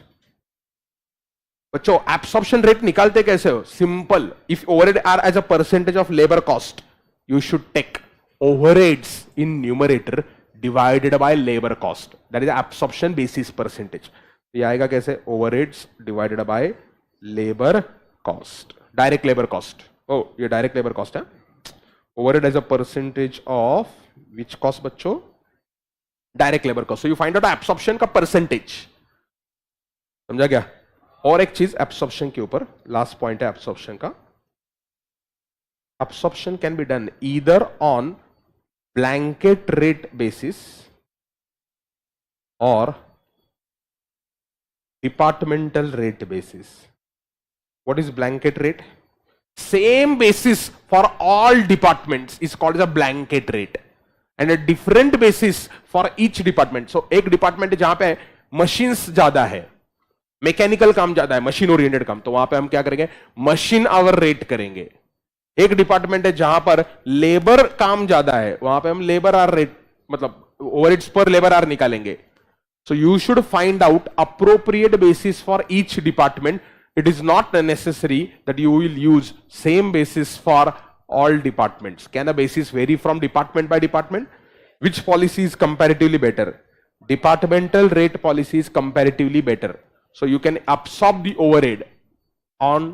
बच्चों एब्सॉर्प्शन रेट निकालते कैसे हो? Simple. If overhead are as a percentage of labour cost, you should take overheads in numerator divided by labour cost. That is absorption basis percentage. ये आएगा कैसे? Overheads divided by labour cost. Direct labour cost. Oh ये डायरेक्ट लेबर कॉस्ट है. Overhead as a percentage of which cost बच्चों? Direct labour cost. So you find out absorption का परसेंटेज. समझा क्या? और एक चीज एब्सॉर्प्शन के ऊपर, लास्ट पॉइंट है एब्सॉर्प्शन का. Absorption can be done either on blanket rate basis और departmental rate basis. What is blanket rate? Same basis for all departments is called as a blanket rate, and a different basis for each department. So एक डिपार्टमेंट जहां पे मशीन्स ज्यादा है, मैकेनिकल काम ज्यादा है, मशीन ओरिएंटेड काम, तो वहां पे हम क्या करेंगे? मशीन आवर रेट करेंगे. एक डिपार्टमेंट है जहां पर लेबर काम ज्यादा है, वहां पे हम लेबर आवर रेट, मतलब ओवरहेड्स पर लेबर आवर निकालेंगे. So you should find out appropriate basis for each department. It is not necessary that you will use same basis for all departments. Can a basis vary from department by department? Which policy is comparatively better? Departmental rate policy is comparatively better. So you can absorb the overhead on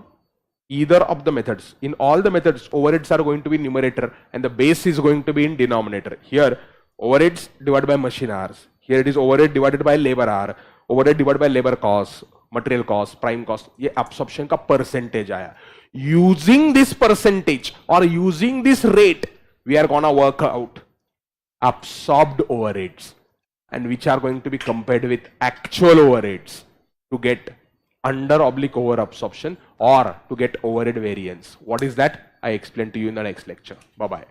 either of the methods. In all the methods, overheads are going to be numerator and the base is going to be in denominator. Here, overheads divided by machine hours. Here it is overhead divided by labor hour. Overhead divided by labor cost, material cost, prime cost. ये absorption का percentage आया. Using this percentage or using this rate, we are gonna work out absorbed overheads. and which are going to be compared with actual overheads to get under/over absorption or to get overhead variance. What is that? I explain to you in the next lecture. Bye bye.